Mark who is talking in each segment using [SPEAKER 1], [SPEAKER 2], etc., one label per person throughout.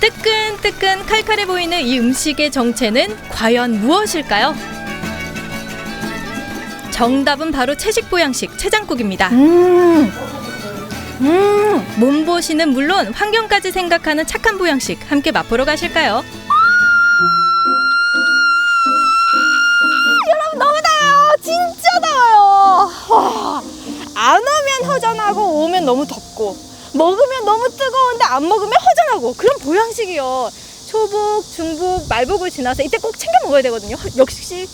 [SPEAKER 1] 뜨끈뜨끈 칼칼해 보이는 이 음식의 정체는 과연 무엇일까요? 정답은 바로 채식 보양식 채장국입니다. 몸보신은 물론 환경까지 생각하는 착한 보양식, 함께 맛보러 가실까요?
[SPEAKER 2] 여러분 너무 더워요. 진짜 더워요. 와, 안 오면 허전하고 오면 너무 덥고, 먹으면 너무 뜨거운데 안 먹으면 허전하고, 그런 보양식이요. 초복, 중복, 말복을 지나서 이때 꼭 챙겨 먹어야 되거든요. 역시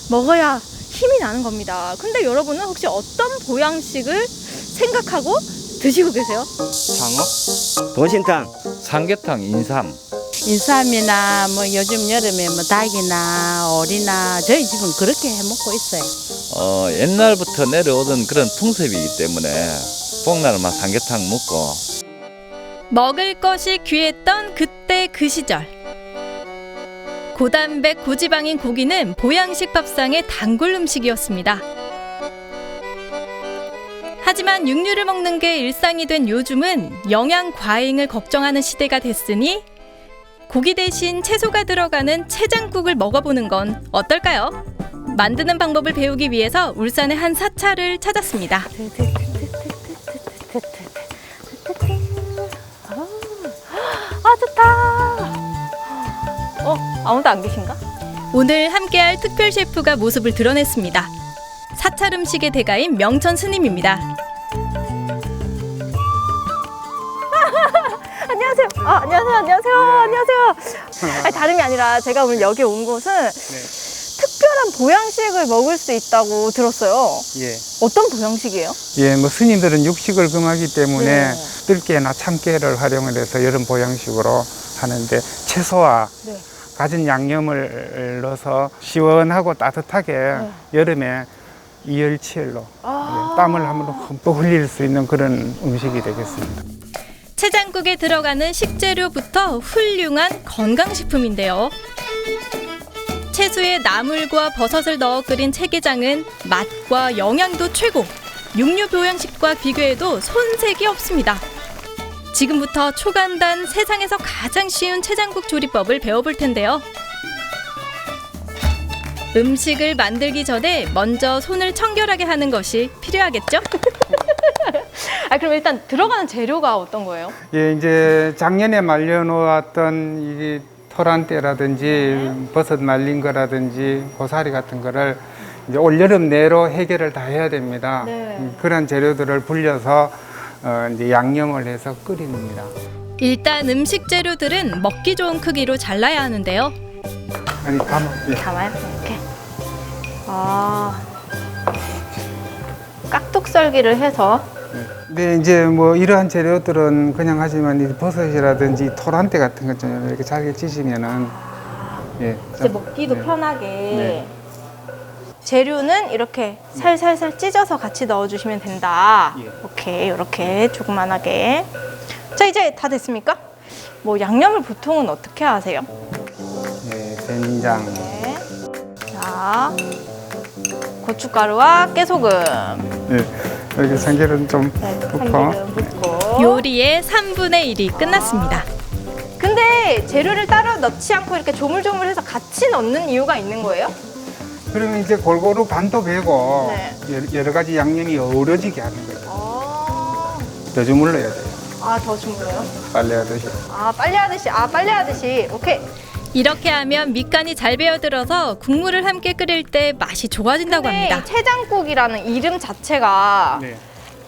[SPEAKER 2] 먹어야 힘이 나는 겁니다. 근데 여러분은 혹시 어떤 보양식을 생각하고 드시고 계세요?
[SPEAKER 3] 장어? 보신탕.
[SPEAKER 4] 삼계탕, 인삼.
[SPEAKER 5] 인삼이나 뭐 요즘 여름에 뭐 닭이나 오리나 저희 집은 그렇게 해 먹고 있어요.
[SPEAKER 4] 옛날부터 내려오던 그런 풍습이기 때문에 복날만 삼계탕 먹고.
[SPEAKER 1] 먹을 것이 귀했던 그때 그 시절. 고단백 고지방인 고기는 보양식 밥상의 단골 음식이었습니다. 하지만 육류를 먹는 게 일상이 된 요즘은 영양 과잉을 걱정하는 시대가 됐으니 고기 대신 채소가 들어가는 채장국을 먹어보는 건 어떨까요? 만드는 방법을 배우기 위해서 울산의 한 사찰을 찾았습니다.
[SPEAKER 2] 아, 좋다. 아무도 안 계신가?
[SPEAKER 1] 오늘 함께할 특별 셰프가 모습을 드러냈습니다. 사찰 음식의 대가인 명천 스님입니다.
[SPEAKER 2] 안녕하세요. 안녕하세요. 아니, 다름이 아니라 제가 오늘 여기 온 곳은 특별한 보양식을 먹을 수 있다고 들었어요.
[SPEAKER 6] 예.
[SPEAKER 2] 어떤 보양식이에요?
[SPEAKER 6] 예, 뭐 스님들은 육식을 금하기 때문에
[SPEAKER 2] 네.
[SPEAKER 6] 뜰깨나 참깨를 활용을 해서 여름 보양식으로 하는데 채소와
[SPEAKER 2] 네.
[SPEAKER 6] 갖은 양념을 넣어서 시원하고 따뜻하게 여름에 이열치열로 땀을 한번 흠뻑 흘릴 수 있는 그런 음식이 되겠습니다.
[SPEAKER 1] 채장국에 들어가는 식재료부터 훌륭한 건강식품인데요. 채소에 나물과 버섯을 넣어 끓인 채게장은 맛과 영양도 최고! 육류 보양식과 비교해도 손색이 없습니다. 지금부터 초간단 세상에서 가장 쉬운 채장국 조리법을 배워볼 텐데요. 음식을 만들기 전에 먼저 손을 청결하게 하는 것이 필요하겠죠?
[SPEAKER 2] 그럼 일단 들어가는 재료가 어떤 거예요?
[SPEAKER 6] 예, 이제 작년에 말려놓았던 이 토란대라든지 버섯 말린 거라든지 고사리 같은 거를 이제 올 여름 내로 해결을 다 해야 됩니다.
[SPEAKER 2] 네.
[SPEAKER 6] 그런 재료들을 불려서 이제 양념을 해서 끓입니다.
[SPEAKER 1] 일단 음식 재료들은 먹기 좋은 크기로 잘라야 하는데요.
[SPEAKER 6] 아니 예.
[SPEAKER 2] 담아요? 이렇게. 깍둑썰기를 해서.
[SPEAKER 6] 네, 이제 뭐 이러한 재료들은 그냥 하지만 이 버섯이라든지 토란대 같은 것 좀 이렇게 잘게 찢으면은
[SPEAKER 2] 이제 먹기도
[SPEAKER 6] 네.
[SPEAKER 2] 편하게.
[SPEAKER 6] 네.
[SPEAKER 2] 재료는 이렇게 살살살 찢어서 같이 넣어주시면 된다.
[SPEAKER 6] 예.
[SPEAKER 2] 오케이, 이렇게 조그만하게. 자, 이제 다 됐습니까? 뭐 양념을 보통은 어떻게 하세요?
[SPEAKER 6] 네, 된장.
[SPEAKER 2] 네. 자, 고춧가루와 깨소금.
[SPEAKER 6] 네, 여기 참기름 좀
[SPEAKER 2] 네,
[SPEAKER 6] 붓고.
[SPEAKER 2] 참기름 붓고.
[SPEAKER 1] 요리의 3분의 1이 끝났습니다.
[SPEAKER 2] 근데 재료를 따로 넣지 않고 이렇게 조물조물해서 같이 넣는 이유가 있는 거예요?
[SPEAKER 6] 그러면 이제 골고루 간도 배고
[SPEAKER 2] 네.
[SPEAKER 6] 여러 가지 양념이 어우러지게 하는 거예요. 더 주물러야 돼요.
[SPEAKER 2] 더 주물러요?
[SPEAKER 6] 빨래 하듯이.
[SPEAKER 2] 빨리 하듯이. 오케이.
[SPEAKER 1] 이렇게 하면 밑간이 잘 배어들어서 국물을 함께 끓일 때 맛이 좋아진다고
[SPEAKER 2] 근데
[SPEAKER 1] 합니다.
[SPEAKER 2] 이 채장국이라는 이름 자체가
[SPEAKER 6] 네.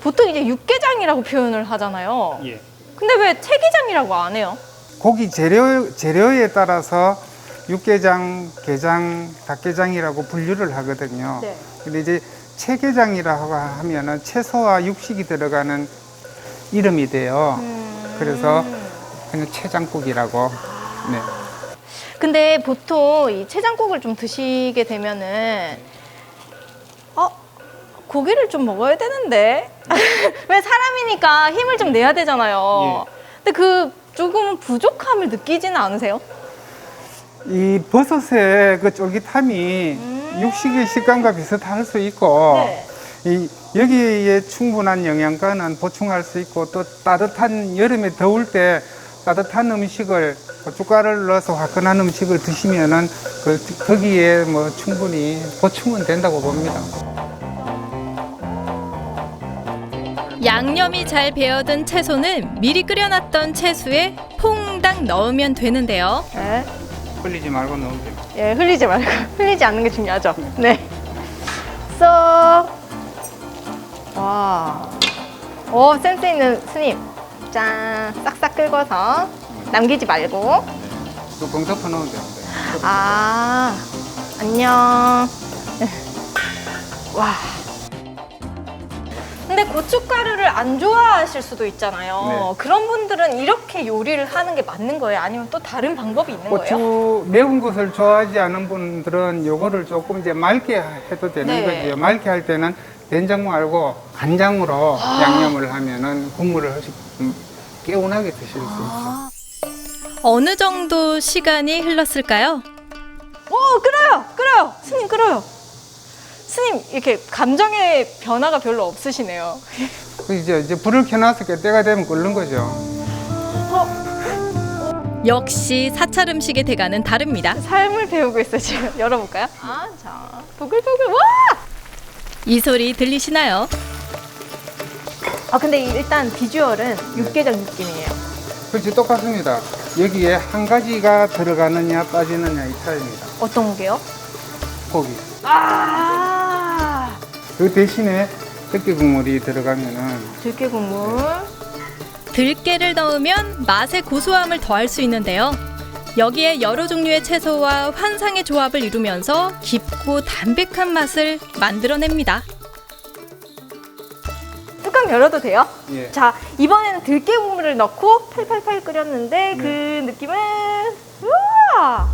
[SPEAKER 2] 보통 이제 육개장이라고 표현을 하잖아요.
[SPEAKER 6] 예.
[SPEAKER 2] 근데 왜 채기장이라고 안 해요?
[SPEAKER 6] 고기 재료에 따라서 육개장, 게장, 닭게장이라고 분류를 하거든요.
[SPEAKER 2] 네.
[SPEAKER 6] 근데 이제 채게장이라고 하면은 채소와 육식이 들어가는 이름이 돼요. 그래서 그냥 채장국이라고. 네.
[SPEAKER 2] 근데 보통 이 채장국을 좀 드시게 되면은 고기를 좀 먹어야 되는데 왜 사람이니까 힘을 좀 내야 되잖아요. 근데 그 조금은 부족함을 느끼지는 않으세요?
[SPEAKER 6] 이 버섯의 그 쫄깃함이 육식의 식감과 비슷할 수 있고
[SPEAKER 2] 네.
[SPEAKER 6] 여기에 충분한 영양가는 보충할 수 있고 또 따뜻한 여름에 더울 때 따뜻한 음식을 고춧가루를 넣어서 화끈한 음식을 드시면은 거기에 뭐 충분히 보충은 된다고 봅니다.
[SPEAKER 1] 양념이 잘 배어든 채소는 미리 끓여놨던 채수에 퐁당 넣으면 되는데요.
[SPEAKER 2] 네.
[SPEAKER 6] 흘리지 말고 넣으면 됩니다.
[SPEAKER 2] 예, 흘리지 말고 흘리지 않는 게 중요하죠. 네. 쏙. 와. 오, 센스 있는 스님. 짠. 싹싹 긁어서 남기지 말고.
[SPEAKER 6] 또 봉덮어 넣으면 됩니다.
[SPEAKER 2] 아. 안녕. 와. 근데 고춧가루를 안 좋아하실 수도 있잖아요.
[SPEAKER 6] 네.
[SPEAKER 2] 그런 분들은 이렇게 요리를 하는 게 맞는 거예요? 아니면 또 다른 방법이 있는 거예요?
[SPEAKER 6] 고추 매운 것을 좋아하지 않은 분들은 요거를 조금 이제 맑게 해도 되는
[SPEAKER 2] 네.
[SPEAKER 6] 거죠. 맑게 할 때는 된장 말고 간장으로 양념을 하면은 국물을 훨씬 개운하게 드실 수 있어요.
[SPEAKER 1] 어느 정도 시간이 흘렀을까요?
[SPEAKER 2] 오, 끓어요! 끓어요! 스님, 끓어요! 스님, 이렇게 감정의 변화가 별로 없으시네요.
[SPEAKER 6] 그 이제 불을 켜놔서 때가 되면 끓는 거죠.
[SPEAKER 1] 역시 사찰 음식의 대가는 다릅니다.
[SPEAKER 2] 삶을 배우고 있어요, 지금. 열어볼까요? 아, 자. 보글보글, 와!
[SPEAKER 1] 이 소리 들리시나요?
[SPEAKER 2] 아, 근데 일단 비주얼은 육개장 느낌이에요.
[SPEAKER 6] 그렇지, 똑같습니다. 여기에 한 가지가 들어가느냐 빠지느냐 이 차이입니다.
[SPEAKER 2] 어떤 게요?
[SPEAKER 6] 고기.
[SPEAKER 2] 아,
[SPEAKER 6] 그 대신에 들깨 국물이 들어가면은
[SPEAKER 2] 들깨 국물.
[SPEAKER 1] 들깨를 넣으면 맛의 고소함을 더할 수 있는데요. 여기에 여러 종류의 채소와 환상의 조합을 이루면서 깊고 담백한 맛을 만들어냅니다.
[SPEAKER 2] 뚜껑 열어도 돼요?
[SPEAKER 6] 예.
[SPEAKER 2] 자, 이번에는 들깨 국물을 넣고 팔팔팔 끓였는데 그 느낌은 우와!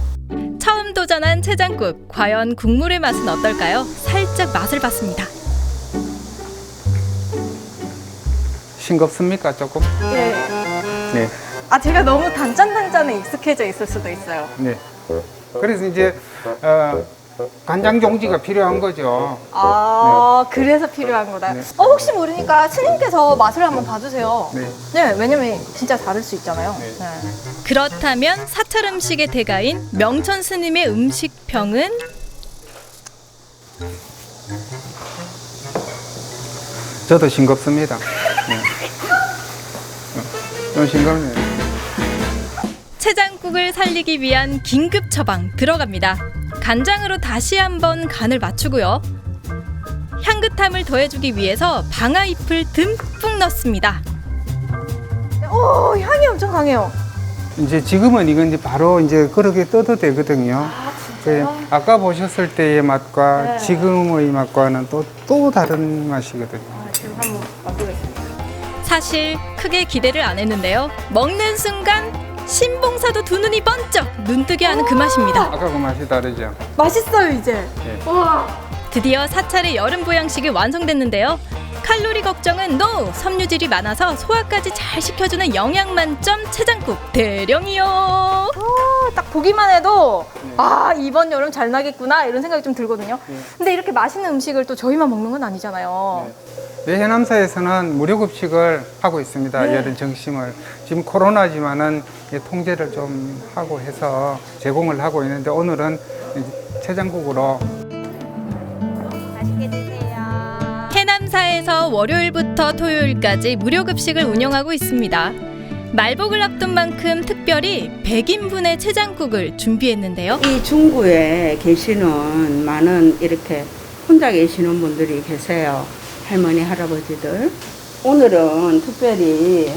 [SPEAKER 1] 처음 도전한 채장국, 과연 국물의 맛은 어떨까요? 살짝 맛을 봤습니다.
[SPEAKER 6] 싱겁습니까 조금?
[SPEAKER 2] 네.
[SPEAKER 6] 네.
[SPEAKER 2] 아, 제가 너무 단짠단짠에 익숙해져 있을 수도 있어요.
[SPEAKER 6] 네. 그래서 이제 간장 종지가 필요한 거죠.
[SPEAKER 2] 아, 그래서 필요한 거다.
[SPEAKER 6] 네.
[SPEAKER 2] 혹시 모르니까 스님께서 맛을 한번 봐주세요.
[SPEAKER 6] 네.
[SPEAKER 2] 네, 왜냐면 진짜 다를 수 있잖아요.
[SPEAKER 6] 네.
[SPEAKER 2] 네.
[SPEAKER 1] 그렇다면 사찰 음식의 대가인 명천 스님의 음식평은?
[SPEAKER 6] 저도 싱겁습니다. 네. 좀 싱겁네요.
[SPEAKER 1] 채장국을 살리기 위한 긴급 처방 들어갑니다. 간장으로 다시 한번 간을 맞추고요. 향긋함을 더해주기 위해서 방아잎을 듬뿍 넣습니다.
[SPEAKER 2] 오, 향이 엄청 강해요.
[SPEAKER 6] 이제 지금은 이건 이제 바로 이제 그렇게 떠도 되거든요. 아까 보셨을 때의 맛과
[SPEAKER 2] 네.
[SPEAKER 6] 지금의 맛과는 또 다른 맛이거든요.
[SPEAKER 2] 지금 한번 맛보겠습니다.
[SPEAKER 1] 사실 크게 기대를 안 했는데요. 먹는 순간 신봉사도 두 눈이 번쩍 눈뜨게 하는 그 맛입니다.
[SPEAKER 6] 아까 그 맛이 다르죠.
[SPEAKER 2] 맛있어요, 이제.
[SPEAKER 6] 네.
[SPEAKER 2] 와.
[SPEAKER 1] 드디어 사찰의 여름 보양식이 완성됐는데요. 칼로리 걱정은 NO! 섬유질이 많아서 소화까지 잘 시켜주는 영양 만점 채장국 대령이요.
[SPEAKER 2] 딱 보기만 해도 아, 이번 여름 잘 나겠구나 이런 생각이 좀 들거든요. 근데 이렇게 맛있는 음식을 또 저희만 먹는 건 아니잖아요.
[SPEAKER 6] 네, 해남사에서는 무료급식을 하고 있습니다. 여름 점심을. 지금 코로나지만은 통제를 좀 하고 해서 제공을 하고 있는데 오늘은 채장국으로.
[SPEAKER 2] 맛있게 드세요.
[SPEAKER 1] 해남사에서 월요일부터 토요일까지 무료급식을 운영하고 있습니다. 말복을 앞둔 만큼 특별히 100인분의 채장국을 준비했는데요.
[SPEAKER 5] 이 중구에 계시는 많은 이렇게 혼자 계시는 분들이 계세요. 할머니, 할아버지들. 오늘은 특별히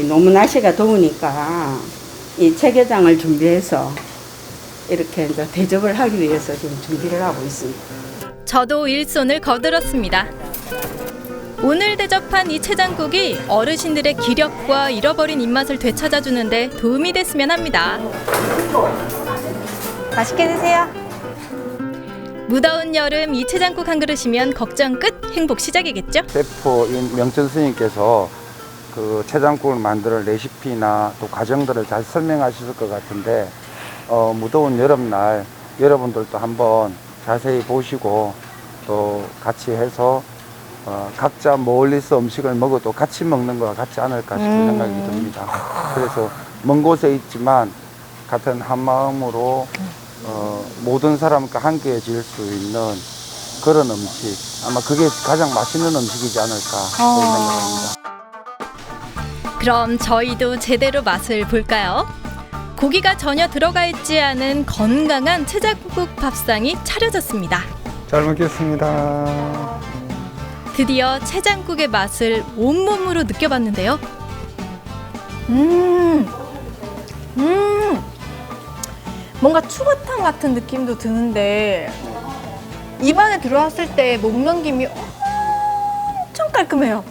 [SPEAKER 5] 너무 날씨가 더우니까 이 채게장을 준비해서 이렇게 이제 대접을 하기 위해서 지금 준비를 하고 있습니다.
[SPEAKER 1] 저도 일손을 거들었습니다. 오늘 대접한 이 채장국이 어르신들의 기력과 잃어버린 입맛을 되찾아주는데 도움이 됐으면 합니다.
[SPEAKER 2] 맛있게 드세요.
[SPEAKER 1] 무더운 여름 이 채장국 한 그릇이면 걱정 끝, 행복 시작이겠죠?
[SPEAKER 7] 셰프인 명천 스님께서 그 채장국을 만드는 레시피나 또 과정들을 잘 설명하셨을 것 같은데 무더운 여름날 여러분들도 한번 자세히 보시고 또 같이 해서 각자 멀리서 음식을 먹어도 같이 먹는 거와 같지 않을까 싶은 생각이 듭니다. 그래서 먼 곳에 있지만 같은 한 마음으로 모든 사람과 함께해질 수 있는 그런 음식, 아마 그게 가장 맛있는 음식이지 않을까 그런 생각합니다.
[SPEAKER 1] 그럼 저희도 제대로 맛을 볼까요? 고기가 전혀 들어가 있지 않은 건강한 채장국 밥상이 차려졌습니다.
[SPEAKER 6] 잘 먹겠습니다.
[SPEAKER 1] 드디어 채장국의 맛을 온몸으로 느껴봤는데요.
[SPEAKER 2] 뭔가 추어탕 같은 느낌도 드는데 입안에 들어왔을 때 목넘김이 엄청 깔끔해요.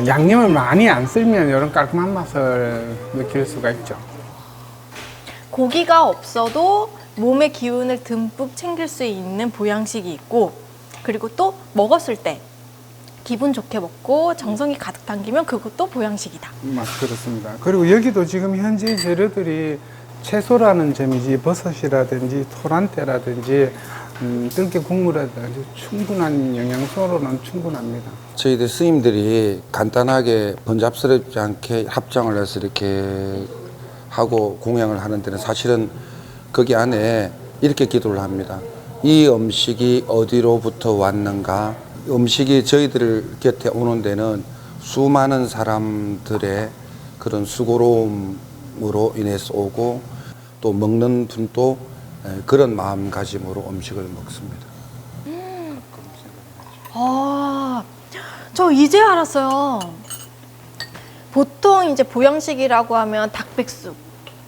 [SPEAKER 6] 양념을 많이 안 쓰면 이런 깔끔한 맛을 느낄 수가 있죠.
[SPEAKER 2] 고기가 없어도 몸의 기운을 듬뿍 챙길 수 있는 보양식이 있고, 그리고 또 먹었을 때 기분 좋게 먹고 정성이 가득 담기면 그것도 보양식이다.
[SPEAKER 6] 그렇습니다. 그리고 여기도 지금 현재 재료들이 채소라는 점이지 버섯이라든지 토란대라든지 들깨 국물이라든지 충분한 영양소로는 충분합니다.
[SPEAKER 7] 저희들 스님들이 간단하게 번잡스럽지 않게 합장을 해서 이렇게 하고 공양을 하는 데는 사실은 거기 안에 이렇게 기도를 합니다. 이 음식이 어디로부터 왔는가? 음식이 저희들 곁에 오는 데는 수많은 사람들의 그런 수고로움으로 인해서 오고 또 먹는 분도 그런 마음가짐으로 음식을 먹습니다.
[SPEAKER 2] 저 이제 알았어요. 보통 이제 보양식이라고 하면 닭백숙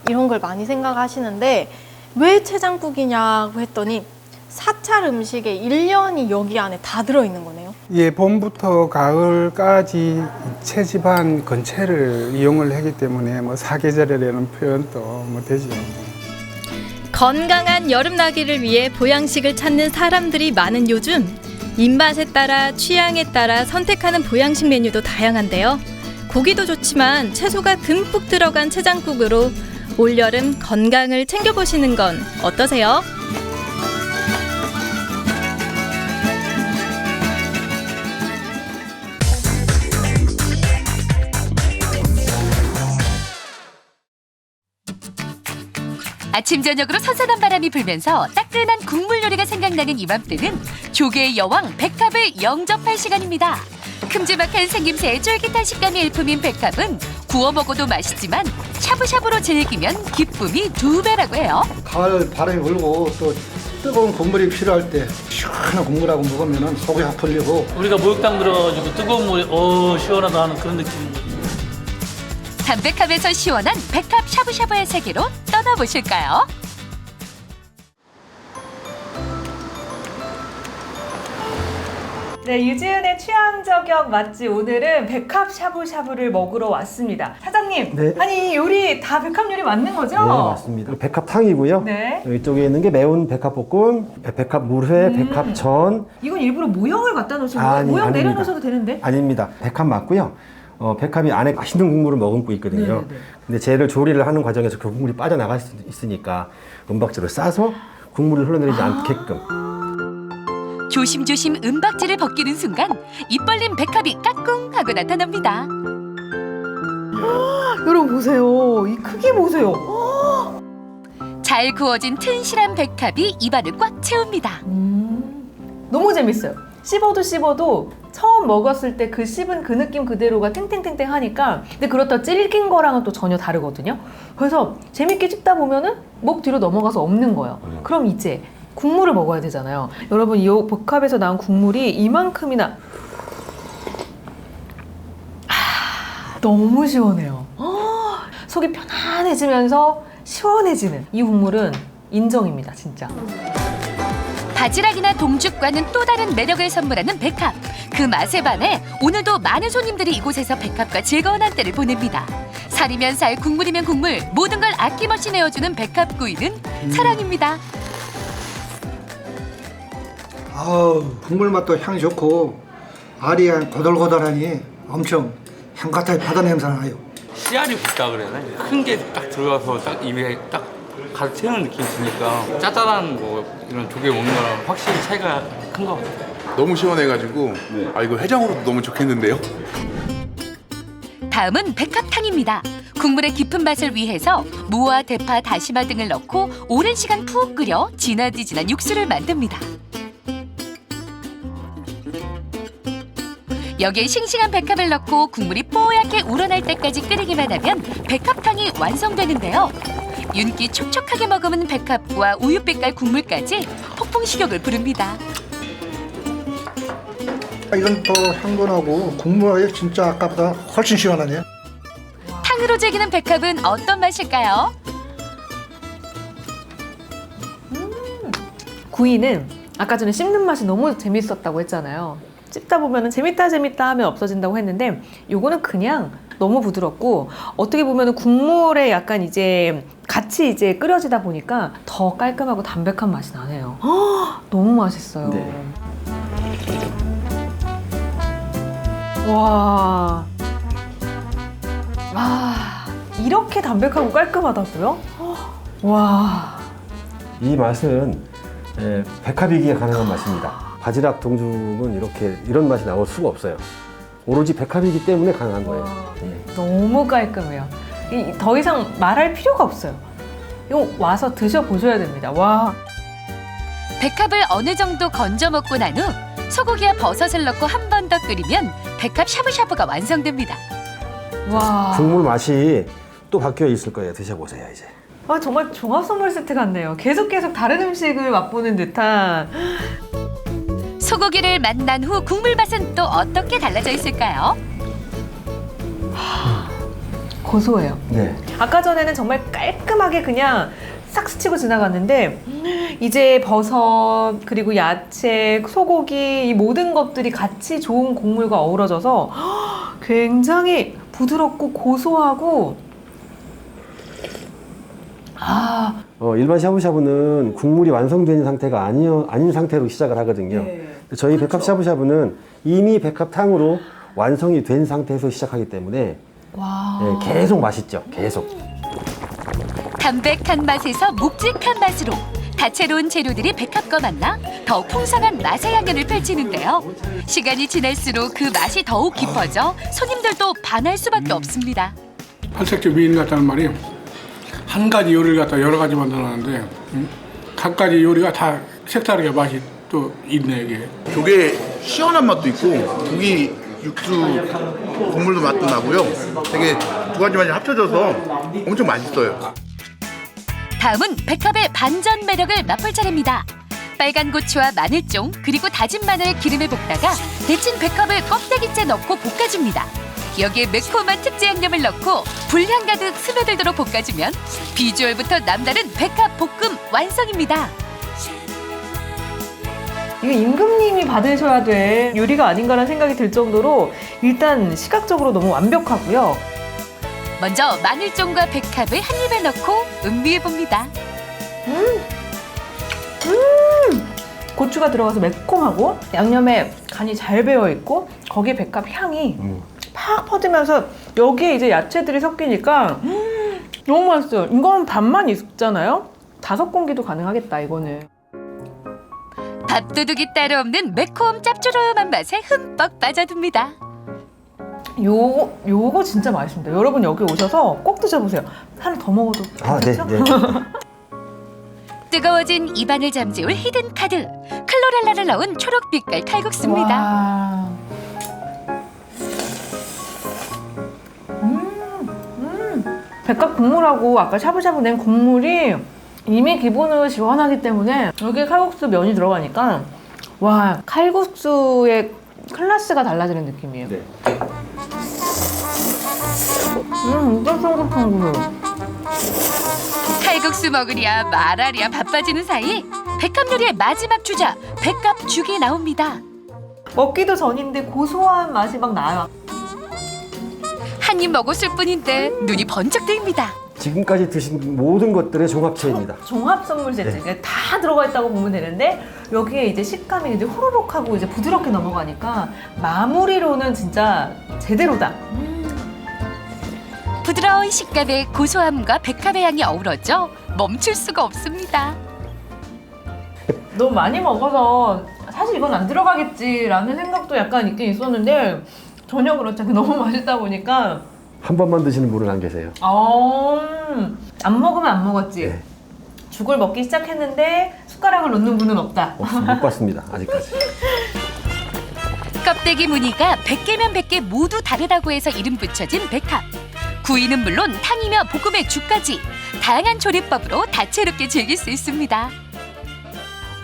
[SPEAKER 2] 이런 걸 많이 생각하시는데 왜 채장국이냐고 했더니 사찰 음식의 1년이 여기 안에 다 들어있는 거네요.
[SPEAKER 6] 예, 봄부터 가을까지 채집한 건채를 이용을 하기 때문에 뭐 사계절이라는 표현도 뭐 되죠.
[SPEAKER 1] 건강한 여름나기를 위해 보양식을 찾는 사람들이 많은 요즘, 입맛에 따라 취향에 따라 선택하는 보양식 메뉴도 다양한데요. 고기도 좋지만 채소가 듬뿍 들어간 채장국으로 올여름 건강을 챙겨보시는 건 어떠세요?
[SPEAKER 8] 아침 저녁으로 선선한 바람이 불면서 따끈한 국물 요리가 생각나는 이맘때는 조개의 여왕 백합을 영접할 시간입니다. 큼지막한 생김새에 쫄깃한 식감이 일품인 백합은 구워 먹어도 맛있지만 샤브샤브로 즐기면 기쁨이 2배라고 해요.
[SPEAKER 9] 가을 바람이 불고 또 뜨거운 국물이 필요할 때 시원한 국물하고 먹으면 속이 확 풀리고
[SPEAKER 10] 우리가 목욕탕 들어가지고 뜨거운 물에 시원하다 하는 그런 느낌입니다.
[SPEAKER 8] 담백함에서 시원한 백합 샤브샤브의 세계로 떠나보실까요?
[SPEAKER 11] 네, 유지은의 취향 저격 맛집 오늘은 백합 샤브샤브를 먹으러 왔습니다. 사장님,
[SPEAKER 12] 네.
[SPEAKER 11] 아니 요리 다 백합 요리 맞는 거죠?
[SPEAKER 12] 네, 맞습니다. 백합탕이고요.
[SPEAKER 11] 네.
[SPEAKER 12] 이쪽에 있는 게 매운 백합볶음, 백합물회, 백합전.
[SPEAKER 11] 이건 일부러 모형을 갖다 놓으신 거예요? 모형
[SPEAKER 12] 아닙니다.
[SPEAKER 11] 내려놓으셔도 되는데?
[SPEAKER 12] 아닙니다. 백합 맞고요. 백합이 안에 맛있는 국물을 머금고 있거든요.
[SPEAKER 11] 네.
[SPEAKER 12] 근데 쟤를 조리를 하는 과정에서 그 국물이 빠져나갈 수 있으니까 은박지로 싸서 국물이 흘러내리지 않게끔.
[SPEAKER 8] 조심조심 은박지를 벗기는 순간 입 벌린 백합이 까꿍 하고 나타납니다.
[SPEAKER 11] 여러분 보세요. 이 크기 보세요.
[SPEAKER 8] 잘 구워진 튼실한 백합이 입안을 꽉 채웁니다.
[SPEAKER 11] 너무 재밌어요. 씹어도 처음 먹었을 때 그 씹은 그 느낌 그대로가 탱탱탱탱 하니까, 근데 그렇다고 질긴 거랑은 또 전혀 다르거든요. 그래서 재밌게 씹다 보면은 목 뒤로 넘어가서 없는 거예요. 그럼 이제 국물을 먹어야 되잖아요. 여러분, 이 백합에서 나온 국물이 이만큼이나 너무 시원해요. 속이 편안해지면서 시원해지는 이 국물은 인정입니다, 진짜.
[SPEAKER 8] 바지락이나 동죽과는 또 다른 매력을 선물하는 백합. 그 맛에 반해 오늘도 많은 손님들이 이곳에서 백합과 즐거운 한때를 보냅니다. 살이면 살, 국물이면 국물, 모든 걸 아낌없이 내어주는 백합구이는 사랑입니다.
[SPEAKER 9] 국물 맛도 향이 좋고 알이 고들고들하니 엄청 향긋하게 바다 냄새가 나요.
[SPEAKER 13] 씨알이 굵다 그래야 큰 게 딱 들어가서 딱 입에 딱 가득 채우는 느낌이 드니까 짭짤한 뭐 이런 조개 먹는 거랑 확실히 차이가 큰 것 같아요.
[SPEAKER 14] 너무 시원해가지고 아 이거 해장으로도 너무 좋겠는데요?
[SPEAKER 8] 다음은 백합탕입니다. 국물의 깊은 맛을 위해서 무와 대파, 다시마 등을 넣고 오랜 시간 푹 끓여 진하디진한 육수를 만듭니다. 여기에 싱싱한 백합을 넣고 국물이 뽀얗게 우러날 때까지 끓이기만 하면 백합탕이 완성되는데요. 윤기 촉촉하게 머금은 백합과 우유빛깔 국물까지 폭풍 식욕을 부릅니다.
[SPEAKER 9] 이건 또 향긋하고 국물이 진짜 아까보다 훨씬 시원하네요.
[SPEAKER 8] 탕으로 즐기는 백합은 어떤 맛일까요?
[SPEAKER 11] 구이는 아까 전에 씹는 맛이 너무 재밌었다고 했잖아요. 씹다 보면 재밌다 하면 없어진다고 했는데 요거는 그냥 너무 부드럽고 어떻게 보면 국물에 약간 이제 같이 이제 끓여지다 보니까 더 깔끔하고 담백한 맛이 나네요. 너무 맛있어요.
[SPEAKER 12] 네.
[SPEAKER 11] 와, 이렇게 담백하고 깔끔하다고요? 와,
[SPEAKER 12] 이 맛은 백합이기에 가능한 맛입니다. 바지락 동죽은 이런 맛이 나올 수가 없어요. 오로지 백합이기 때문에 가능한 거예요.
[SPEAKER 11] 너무 깔끔해요. 더 이상 말할 필요가 없어요. 이거 와서 드셔보셔야 됩니다. 와.
[SPEAKER 8] 백합을 어느 정도 건져 먹고 난 후 소고기와 버섯을 넣고 한 번 더 끓이면 백합 샤브샤브가 완성됩니다.
[SPEAKER 11] 와.
[SPEAKER 12] 국물 맛이 또 바뀌어 있을 거예요. 드셔보세요, 이제.
[SPEAKER 11] 정말 종합 선물 세트 같네요. 계속 다른 음식을 맛보는 듯한.
[SPEAKER 8] 소고기를 만난 후 국물 맛은 또 어떻게 달라져 있을까요?
[SPEAKER 11] 고소해요.
[SPEAKER 12] 네.
[SPEAKER 11] 아까 전에는 정말 깔끔하게 그냥 싹 스치고 지나갔는데 이제 버섯 그리고 야채, 소고기 이 모든 것들이 같이 좋은 국물과 어우러져서 굉장히 부드럽고 고소하고
[SPEAKER 12] 일반 샤브샤브는 국물이 완성된 상태가 아닌 상태로 시작을 하거든요. 저희 백합 샤브샤브는 이미 백합탕으로 완성이 된 상태에서 시작하기 때문에 계속 맛있죠. 계속.
[SPEAKER 8] 담백한 맛에서 묵직한 맛으로 다채로운 재료들이 백합과 만나 더욱 풍성한 맛의 향연을 펼치는데요. 시간이 지날수록 그 맛이 더욱 깊어져 손님들도 반할 수밖에 없습니다.
[SPEAKER 15] 팔색조 미인 같다는 말이 한 가지 요리를 갖다 여러 가지 만들어놨는데 각 가지 요리가 다 색다르게 맛이 또 있네 이게.
[SPEAKER 14] 조개 시원한 맛도 있고 고기 육수 국물도 맛도 나고요. 되게 두 가지 맛이 합쳐져서 엄청 맛있어요.
[SPEAKER 8] 다음은 백합의 반전 매력을 맛볼 차례입니다. 빨간 고추와 마늘종 그리고 다진 마늘을 기름에 볶다가 데친 백합을 껍데기째 넣고 볶아줍니다. 여기에 매콤한 특제 양념을 넣고 불향 가득 스며들도록 볶아주면 비주얼부터 남다른 백합 볶음 완성입니다.
[SPEAKER 11] 이거 임금님이 받으셔야 될 요리가 아닌가라는 생각이 들 정도로 일단 시각적으로 너무 완벽하고요.
[SPEAKER 8] 먼저 마늘종과 백합을 한 입에 넣고 음미해봅니다.
[SPEAKER 11] 고추가 들어가서 매콤하고 양념에 간이 잘 배어있고 거기에 백합 향이 팍 퍼지면서 여기에 이제 야채들이 섞이니까 너무 맛있어요. 이거는 밥만 있잖아요. 5공기도 가능하겠다 이거는.
[SPEAKER 8] 밥도둑이 따로 없는 매콤 짭조름한 맛에 흠뻑 빠져듭니다.
[SPEAKER 11] 요거 진짜 맛있습니다. 여러분 여기 오셔서 꼭 드셔보세요. 하나 더 먹어도 괜찮죠?
[SPEAKER 12] 네.
[SPEAKER 8] 뜨거워진 입안을 잠재울 히든 카드 클로렐라를 넣은 초록빛깔 칼국수입니다.
[SPEAKER 11] 와. 백합 국물하고 아까 샤브샤브 낸 국물이 이미 기본으로 시원하기 때문에 여기에 칼국수 면이 들어가니까 와 칼국수의 클래스가 달라지는 느낌이에요.
[SPEAKER 12] 네.
[SPEAKER 11] 진짜 쫀득한
[SPEAKER 8] 칼국수 먹으랴 말하랴 바빠지는 사이 백합 요리의 마지막 주자 백합죽이 나옵니다.
[SPEAKER 11] 먹기도 전인데 고소한 맛이 막 나요.
[SPEAKER 8] 한 입 먹었을 뿐인데 눈이 번쩍 뜨입니다.
[SPEAKER 12] 지금까지 드신 모든 것들의 종합체입니다.
[SPEAKER 11] 종합 선물 세트
[SPEAKER 12] 네.
[SPEAKER 11] 다 들어가 있다고 보면 되는데 여기에 이제 식감이 이제 호로록하고 이제 부드럽게 넘어가니까 마무리로는 진짜 제대로다.
[SPEAKER 8] 부드러운 식감에 고소함과 백합의 향이 어우러져 멈출 수가 없습니다.
[SPEAKER 11] 너무 많이 먹어서 사실 이건 안 들어가겠지라는 생각도 약간 있긴 있었는데 전혀 그렇지 않고 너무 맛있다 보니까
[SPEAKER 12] 한 번만 드시는 분은 안 계세요.
[SPEAKER 11] 안 먹으면 안 먹었지.
[SPEAKER 12] 네.
[SPEAKER 11] 죽을 먹기 시작했는데 숟가락을 놓는 분은 없다.
[SPEAKER 12] 못 봤습니다. 아직까지.
[SPEAKER 8] 껍데기 무늬가 100개면 100개 모두 다르다고 해서 이름 붙여진 백합. 구이는 물론 탕이며 볶음에 죽까지 다양한 조리법으로 다채롭게 즐길 수 있습니다.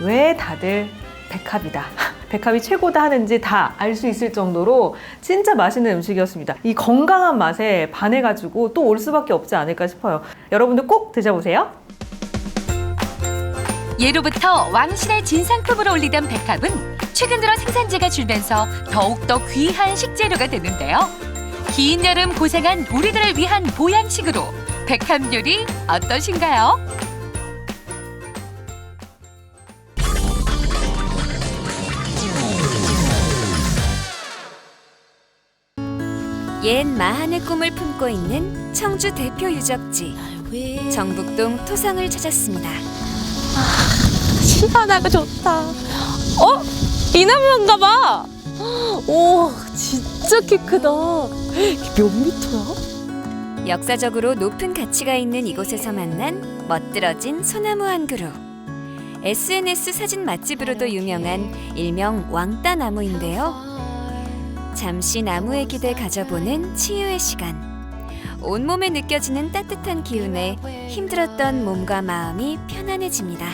[SPEAKER 11] 왜 다들 백합이다, 백합이 최고다 하는지 다 알 수 있을 정도로 진짜 맛있는 음식이었습니다. 이 건강한 맛에 반해가지고 또 올 수밖에 없지 않을까 싶어요. 여러분들 꼭 드셔보세요.
[SPEAKER 8] 예로부터 왕실의 진상급으로 올리던 백합은 최근 들어 생산지가 줄면서 더욱더 귀한 식재료가 되는데요. 긴 여름 고생한 우리들을 위한 보양식으로 백합 요리 어떠신가요?
[SPEAKER 16] 옛 마한의 꿈을 품고 있는 청주 대표 유적지 정북동 토성을 찾았습니다.
[SPEAKER 2] 시원하고 좋다. 이 나무인가 봐. 오, 진짜 키 크다. 몇 미터야?
[SPEAKER 16] 역사적으로 높은 가치가 있는 이곳에서 만난 멋들어진 소나무 한 그루. SNS 사진 맛집으로도 유명한 일명 왕따나무인데요. 잠시 나무의 기대 가져보는 치유의 시간. 온몸에 느껴지는 따뜻한 기운에 힘들었던 몸과 마음이 편안해집니다.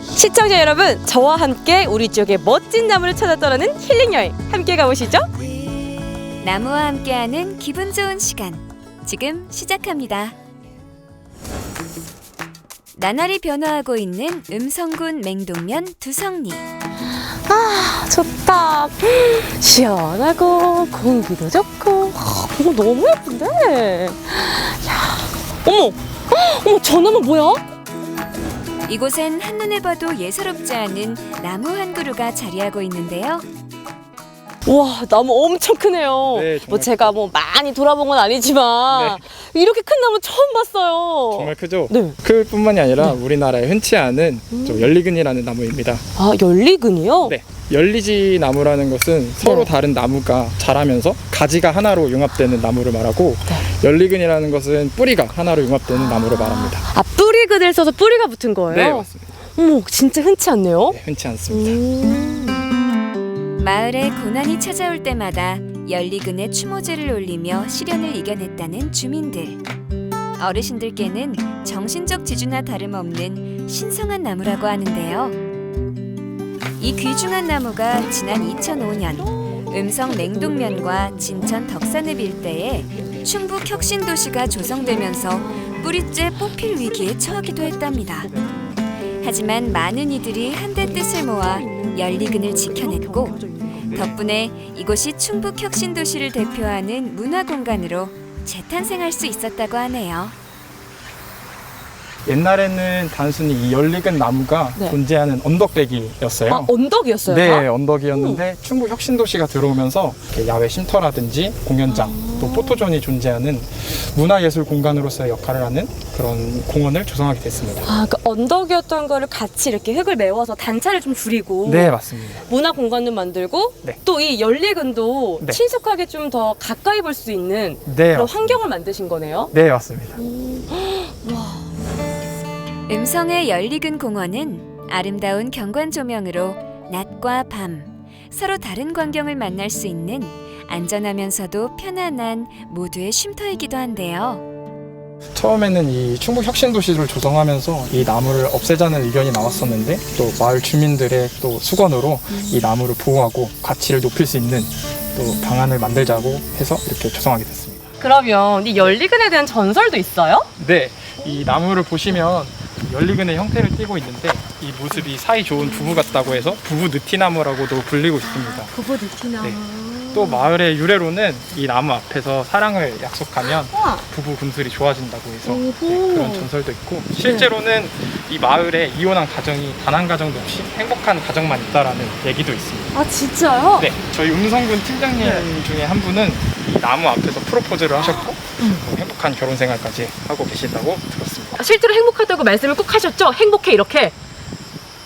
[SPEAKER 2] 시청자 여러분, 저와 함께 우리 지역의 멋진 나무를 찾아 떠나는 힐링 여행 함께 가보시죠.
[SPEAKER 16] 나무와 함께하는 기분 좋은 시간 지금 시작합니다. 나날이 변화하고 있는 음성군 맹동면 두성리.
[SPEAKER 2] 좋다. 시원하고 공기도 좋고. 이거 너무 예쁜데. 야, 어머, 저 나무 뭐야?
[SPEAKER 16] 이곳엔 한눈에 봐도 예사롭지 않은 나무 한 그루가 자리하고 있는데요.
[SPEAKER 2] 와, 나무 엄청 크네요.
[SPEAKER 17] 네,
[SPEAKER 2] 뭐 제가 뭐 많이 돌아본 건 아니지만 이렇게 큰 나무 처음 봤어요.
[SPEAKER 17] 정말 크죠?
[SPEAKER 2] 네.
[SPEAKER 17] 클 뿐만이 아니라 우리나라에 흔치 않은 좀 열리근이라는 나무입니다.
[SPEAKER 2] 아, 열리근이요?
[SPEAKER 17] 네. 열리지 나무라는 것은 서로 다른 나무가 자라면서 가지가 하나로 융합되는 나무를 말하고 열리근이라는 것은 뿌리가 하나로 융합되는 나무를 말합니다.
[SPEAKER 2] 아, 뿌리근을 써서 뿌리가 붙은 거예요?
[SPEAKER 17] 네, 맞습니다.
[SPEAKER 2] 어머, 진짜 흔치 않네요?
[SPEAKER 17] 네, 흔치 않습니다.
[SPEAKER 16] 마을에 고난이 찾아올 때마다 열리근에 추모제를 올리며 시련을 이겨냈다는 주민들. 어르신들께는 정신적 지주나 다름없는 신성한 나무라고 하는데요. 이 귀중한 나무가 지난 2005년 음성 맹동면과 진천 덕산읍 일대에 충북 혁신도시가 조성되면서 뿌리째 뽑힐 위기에 처하기도 했답니다. 하지만 많은 이들이 한데 뜻을 모아 열리근을 지켜냈고 덕분에 이곳이 충북 혁신도시를 대표하는 문화공간으로 재탄생할 수 있었다고 하네요.
[SPEAKER 17] 옛날에는 단순히 이 열리근 나무가 존재하는 언덕배기였어요.
[SPEAKER 2] 아, 언덕이었어요?
[SPEAKER 17] 네, 언덕이었는데 충북 혁신도시가 들어오면서 이렇게 야외 쉼터라든지 공연장, 또 포토존이 존재하는 문화예술 공간으로서의 역할을 하는 그런 공원을 조성하게 됐습니다.
[SPEAKER 2] 아, 그 언덕이었던 거를 같이 이렇게 흙을 메워서 단차를 좀 줄이고
[SPEAKER 17] 네, 맞습니다.
[SPEAKER 2] 문화 공간도 만들고 또 이 열리근도 친숙하게 좀 더 가까이 볼 수 있는 그런 환경을 만드신 거네요?
[SPEAKER 17] 네, 맞습니다.
[SPEAKER 16] 음성의 열리근 공원은 아름다운 경관 조명으로 낮과 밤 서로 다른 광경을 만날 수 있는 안전하면서도 편안한 모두의 쉼터이기도 한데요.
[SPEAKER 17] 처음에는 이 충북 혁신도시를 조성하면서 이 나무를 없애자는 의견이 나왔었는데 또 마을 주민들의 또 수건으로 이 나무를 보호하고 가치를 높일 수 있는 또 방안을 만들자고 해서 이렇게 조성하게 됐습니다.
[SPEAKER 2] 그러면 이 열리근에 대한 전설도 있어요?
[SPEAKER 17] 네, 이 나무를 보시면 열리근의 형태를 띠고 있는데 이 모습이 사이 좋은 부부 같다고 해서 부부 느티나무라고도 불리고 있습니다.
[SPEAKER 2] 부부 느티나무.
[SPEAKER 17] 또 마을의 유래로는 이 나무 앞에서 사랑을 약속하면 부부 금슬이 좋아진다고 해서 그런 전설도 있고 실제로는 이 마을에 이혼한 가정이 단 한 가정도 없이 행복한 가정만 있다라는 얘기도 있습니다.
[SPEAKER 2] 아, 진짜요?
[SPEAKER 17] 네, 저희 음성군 팀장님 중에 한 분은 이 나무 앞에서 프로포즈를 하셨고 행복한 결혼 생활까지 하고 계신다고 들었습니다.
[SPEAKER 11] 실제로 행복하다고 말씀을 꼭 하셨죠? 행복해 이렇게.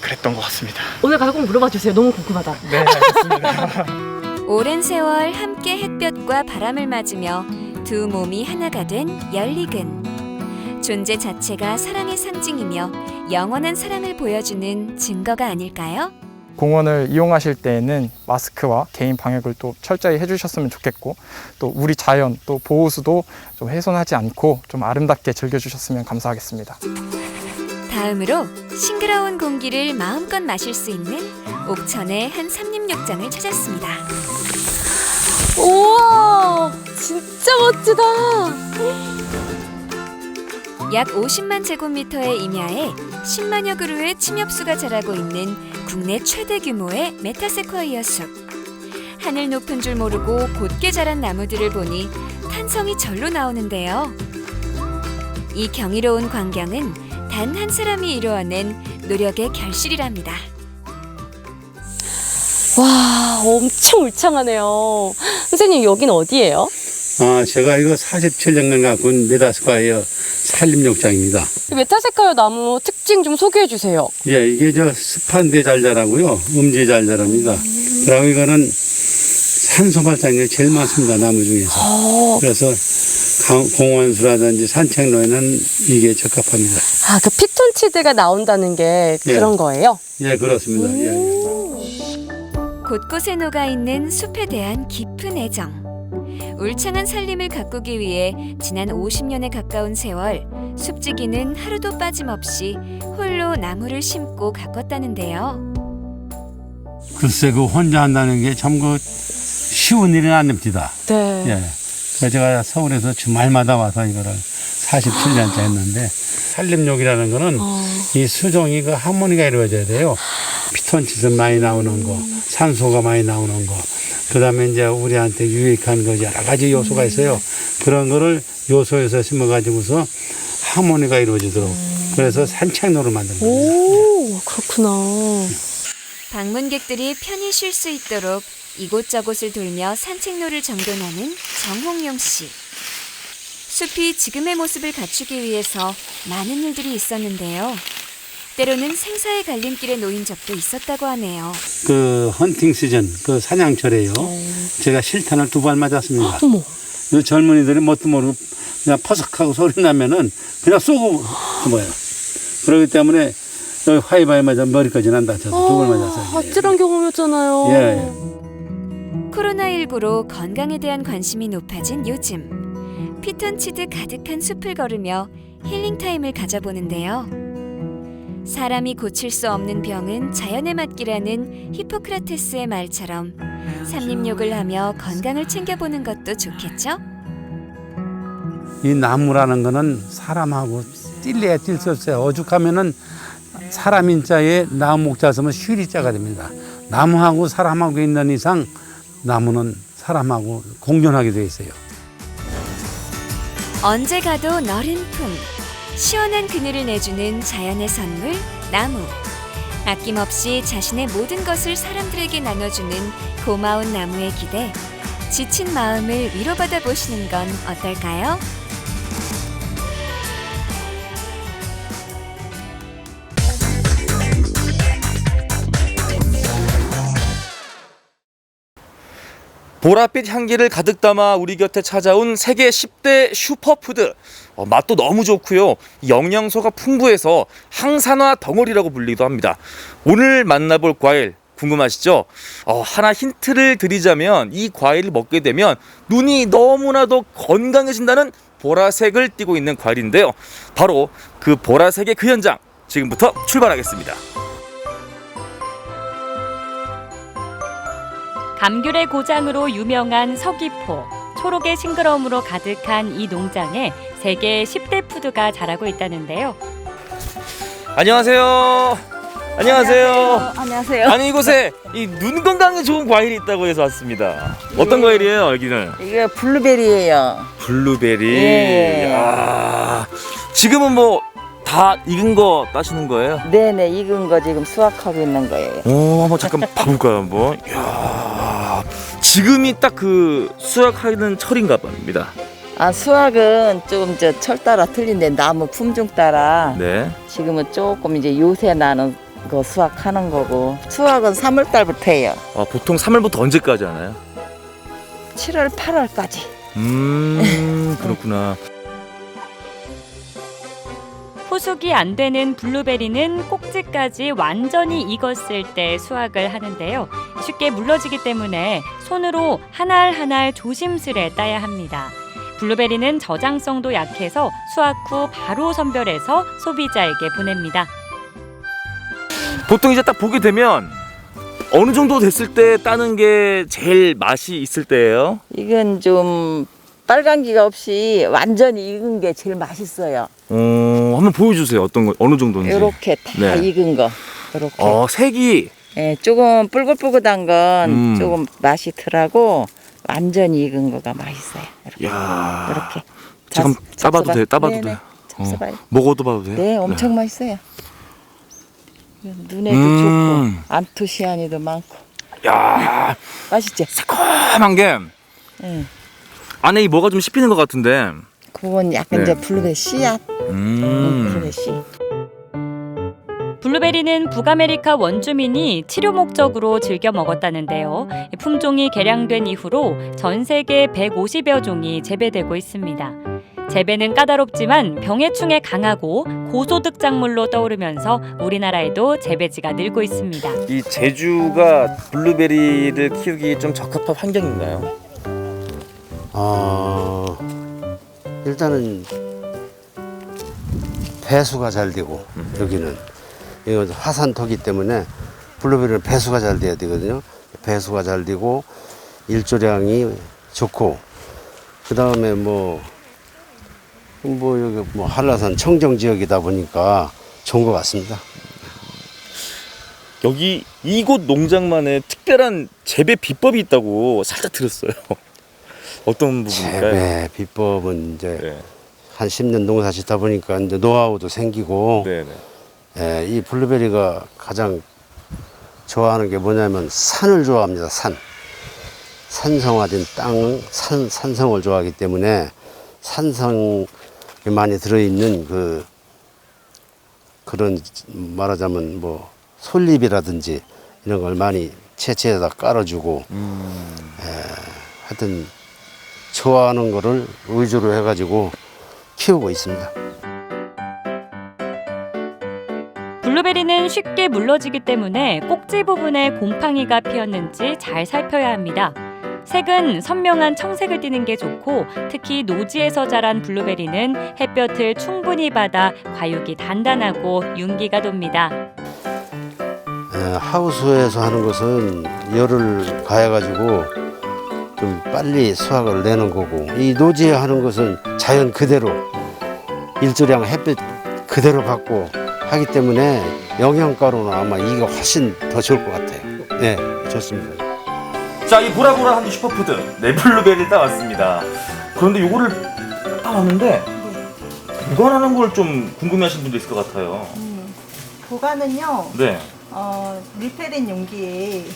[SPEAKER 17] 그랬던 것 같습니다.
[SPEAKER 11] 오늘 가서 꼭 물어봐 주세요. 너무 궁금하다.
[SPEAKER 17] 네, 알겠습니다.
[SPEAKER 16] 오랜 세월 함께 햇볕과 바람을 맞으며 두 몸이 하나가 된 연리근. 존재 자체가 사랑의 상징이며 영원한 사랑을 보여주는 증거가 아닐까요?
[SPEAKER 17] 공원을 이용하실 때에는 마스크와 개인 방역을 또 철저히 해주셨으면 좋겠고, 또 우리 자연 또 보호수도 좀 훼손하지 않고 좀 아름답게 즐겨주셨으면 감사하겠습니다.
[SPEAKER 16] 다음으로 싱그러운 공기를 마음껏 마실 수 있는 옥천의 한 삼림욕장을 찾았습니다.
[SPEAKER 2] 우와, 진짜 멋지다.
[SPEAKER 16] 약 50만 제곱미터의 임야에 10만여 그루의 침엽수가 자라고 있는 국내 최대 규모의 메타세쿼이어 숲. 하늘 높은 줄 모르고 곧게 자란 나무들을 보니 탄성이 절로 나오는데요. 이 경이로운 광경은 단 한 사람이 이루어낸 노력의 결실이랍니다.
[SPEAKER 2] 와, 엄청 울창하네요. 선생님, 여긴 어디예요?
[SPEAKER 18] 제가 이거 47년간 가꾼 메타세콰이어 산림욕장입니다.
[SPEAKER 2] 메타세콰이어 나무 특징 좀 소개해 주세요.
[SPEAKER 18] 예, 이게 습한 데 잘 자라고요. 음지에 잘 자랍니다. 그리고 이거는 산소 발산이 제일 많습니다. 나무 중에서. 그래서 공원수라든지 산책로에는 이게 적합합니다.
[SPEAKER 2] 그 피톤치드가 나온다는 게 그런 거예요?
[SPEAKER 18] 예, 그렇습니다. 예.
[SPEAKER 16] 곳곳에 녹아있는 숲에 대한 깊은 애정. 울창한 산림을 가꾸기 위해 지난 50년에 가까운 세월 숲지기는 하루도 빠짐없이 홀로 나무를 심고 가꿨다는데요.
[SPEAKER 18] 글쎄, 혼자 한다는 게 참 쉬운 일은 아닙니다.
[SPEAKER 2] 네.
[SPEAKER 18] 예. 그래서 제가 서울에서 주말마다 와서 이거를 47년째 했는데, 산림욕이라는 거는 이 수종이 하모니가 이루어져야 돼요. 피톤치드 많이 나오는 거, 산소가 많이 나오는 거, 그 다음에 이제 우리한테 유익한 거 여러 가지 요소가 있어요. 그런 거를 요소에서 심어가지고서 하모니가 이루어지도록. 그래서 산책로를 만든 겁니다.
[SPEAKER 2] 오, 그렇구나.
[SPEAKER 16] 방문객들이 편히 쉴 수 있도록 이곳저곳을 돌며 산책로를 정돈하는 정홍용 씨. 숲이 지금의 모습을 갖추기 위해서 많은 일들이 있었는데요. 때로는 생사의 갈림길에 놓인 적도 있었다고 하네요.
[SPEAKER 18] 헌팅 시즌, 사냥철에요. 제가 실탄을 2발 맞았습니다.
[SPEAKER 2] 어머.
[SPEAKER 18] 젊은이들이 뭣도 모르고 그냥 퍼석하고 소리 나면은 그냥 쏘고 뭐예요. 그렇기 때문에 화이바이 맞아 머리까지 난다. 저도 2발 맞았어요.
[SPEAKER 2] 아찔한 경험이었잖아요.
[SPEAKER 18] 예.
[SPEAKER 16] 코로나19로 건강에 대한 관심이 높아진 요즘. 피톤치드 가득한 숲을 걸으며 힐링타임을 가져보는데요. 사람이 고칠 수 없는 병은 자연에 맡기라는 히포크라테스의 말처럼 산림욕을 하며 건강을 챙겨보는 것도 좋겠죠?
[SPEAKER 18] 이 나무라는 거는 사람하고 뛸래야 뛸 수 없어요. 오죽하면은 사람 인자에 나무 목자 쓰면 쉬리자가 됩니다. 나무하고 사람하고 있는 이상 나무는 사람하고 공존하게 돼 있어요.
[SPEAKER 16] 언제 가도 너른 품, 시원한 그늘을 내주는 자연의 선물, 나무. 아낌없이 자신의 모든 것을 사람들에게 나눠주는 고마운 나무의 기대. 지친 마음을 위로받아 보시는 건 어떨까요?
[SPEAKER 19] 보랏빛 향기를 가득 담아 우리 곁에 찾아온 세계 10대 슈퍼푸드. 맛도 너무 좋고요. 영양소가 풍부해서 항산화 덩어리라고 불리기도 합니다. 오늘 만나볼 과일 궁금하시죠? 하나 힌트를 드리자면 이 과일을 먹게 되면 눈이 너무나도 건강해진다는 보라색을 띠고 있는 과일인데요. 바로 그 보라색의 그 현장 지금부터 출발하겠습니다.
[SPEAKER 20] 감귤의 고장으로 유명한 서귀포. 초록의 싱그러움으로 가득한 이 농장에 세계 10대 푸드가 자라고 있다는데요.
[SPEAKER 19] 안녕하세요. 안녕하세요.
[SPEAKER 2] 안녕하세요.
[SPEAKER 19] 아니 이곳에 이 눈 건강에 좋은 과일이 있다고 해서 왔습니다. 어떤 과일이에요, 여기는?
[SPEAKER 21] 이게 블루베리예요.
[SPEAKER 19] 블루베리.
[SPEAKER 21] 예.
[SPEAKER 19] 야, 지금은 다 익은 거 따시는 거예요?
[SPEAKER 21] 네네, 익은 거 지금 수확하고 있는 거예요.
[SPEAKER 19] 한번 잠깐 봐볼까요, 한번? 이야, 지금이 딱 그 수확하는 철인가 봅니다.
[SPEAKER 5] 아, 수확은 조금 철 따라 틀린데 나무 품종 따라
[SPEAKER 19] 네.
[SPEAKER 5] 지금은 조금 이제 요새 나는 거 수확하는 거고 수확은 3월 달부터 해요.
[SPEAKER 19] 보통 3월부터 언제까지 하나요?
[SPEAKER 5] 7월, 8월까지.
[SPEAKER 19] 그렇구나.
[SPEAKER 20] 후숙이 안 되는 블루베리는 꼭지까지 완전히 익었을 때 수확을 하는데요. 쉽게 물러지기 때문에 손으로 한 알 한 알 조심스레 따야 합니다. 블루베리는 저장성도 약해서 수확 후 바로 선별해서 소비자에게 보냅니다.
[SPEAKER 19] 보통 이제 딱 보게 되면 어느 정도 됐을 때 따는 게 제일 맛이 있을 때예요?
[SPEAKER 5] 이건 좀 빨간기가 없이 완전히 익은 게 제일 맛있어요.
[SPEAKER 19] 한번 보여주세요. 어떤 거 어느 정도인지.
[SPEAKER 5] 이렇게 다 익은 거. 이렇게.
[SPEAKER 19] 색이.
[SPEAKER 5] 예, 조금 뿔긋뿔긋한 건 조금 맛이 덜하고 완전히 익은 거가 맛있어요. 이렇게.
[SPEAKER 19] 야.
[SPEAKER 5] 이렇게.
[SPEAKER 19] 잠깐 따봐도 돼요? 따봐도
[SPEAKER 5] 네네.
[SPEAKER 19] 돼요?
[SPEAKER 5] 잡숴봐요.
[SPEAKER 19] 먹어도 봐도 돼요?
[SPEAKER 5] 네, 엄청 맛있어요. 눈에도 좋고 안토시아닌도 많고.
[SPEAKER 19] 야,
[SPEAKER 5] 맛있지?
[SPEAKER 19] 새콤한 게 안에 이 뭐가 좀 씹히는 것 같은데.
[SPEAKER 5] 그건 약간 이제 블루베리 씨앗. 블루베리 씨.
[SPEAKER 20] 블루베리는 북아메리카 원주민이 치료 목적으로 즐겨 먹었다는데요. 품종이 개량된 이후로 전 세계 150여 종이 재배되고 있습니다. 재배는 까다롭지만 병해충에 강하고 고소득 작물로 떠오르면서 우리나라에도 재배지가 늘고 있습니다.
[SPEAKER 19] 이 제주가 블루베리를 키우기 좀 적합한 환경인가요?
[SPEAKER 21] 일단은 배수가 잘 되고 여기는 이거 화산토기 때문에 블루베리는 배수가 잘 돼야 되거든요. 배수가 잘 되고 일조량이 좋고 그 다음에 여기 한라산 청정 지역이다 보니까 좋은 것 같습니다.
[SPEAKER 19] 여기 이곳 농장만의 특별한 재배 비법이 있다고 살짝 들었어요. 어떤 부분일까요?
[SPEAKER 21] 재배 비법은 이제 한 10년 농사 짓다 보니까 이제 노하우도 생기고 이 블루베리가 가장 좋아하는 게 뭐냐면 산을 좋아합니다. 산성화된 땅, 산성을 좋아하기 때문에 산성이 많이 들어있는 그런 말하자면 솔잎이라든지 이런 걸 많이 채채에다 깔아주고 하여튼 좋아하는 거를 위주로 해가지고 키우고 있습니다.
[SPEAKER 20] 블루베리는 쉽게 물러지기 때문에 꼭지 부분에 곰팡이가 피었는지 잘 살펴야 합니다. 색은 선명한 청색을 띠는 게 좋고 특히 노지에서 자란 블루베리는 햇볕을 충분히 받아 과육이 단단하고 윤기가 돕니다.
[SPEAKER 21] 하우스에서 하는 것은 열을 가해가지고 좀 빨리 수확을 내는 거고 이 노지에 하는 것은 자연 그대로 일조량 햇빛 그대로 받고 하기 때문에 영양가로는 아마 이게 훨씬 더 좋을 것 같아요. 네, 좋습니다.
[SPEAKER 19] 자, 이 보라보라한 슈퍼푸드 블루베리를 따왔습니다. 그런데 요거를 따왔는데 보관하는 걸 좀 궁금해하시는 분도 있을 것 같아요.
[SPEAKER 22] 보관은요.
[SPEAKER 19] 네.
[SPEAKER 22] 밀폐된 용기에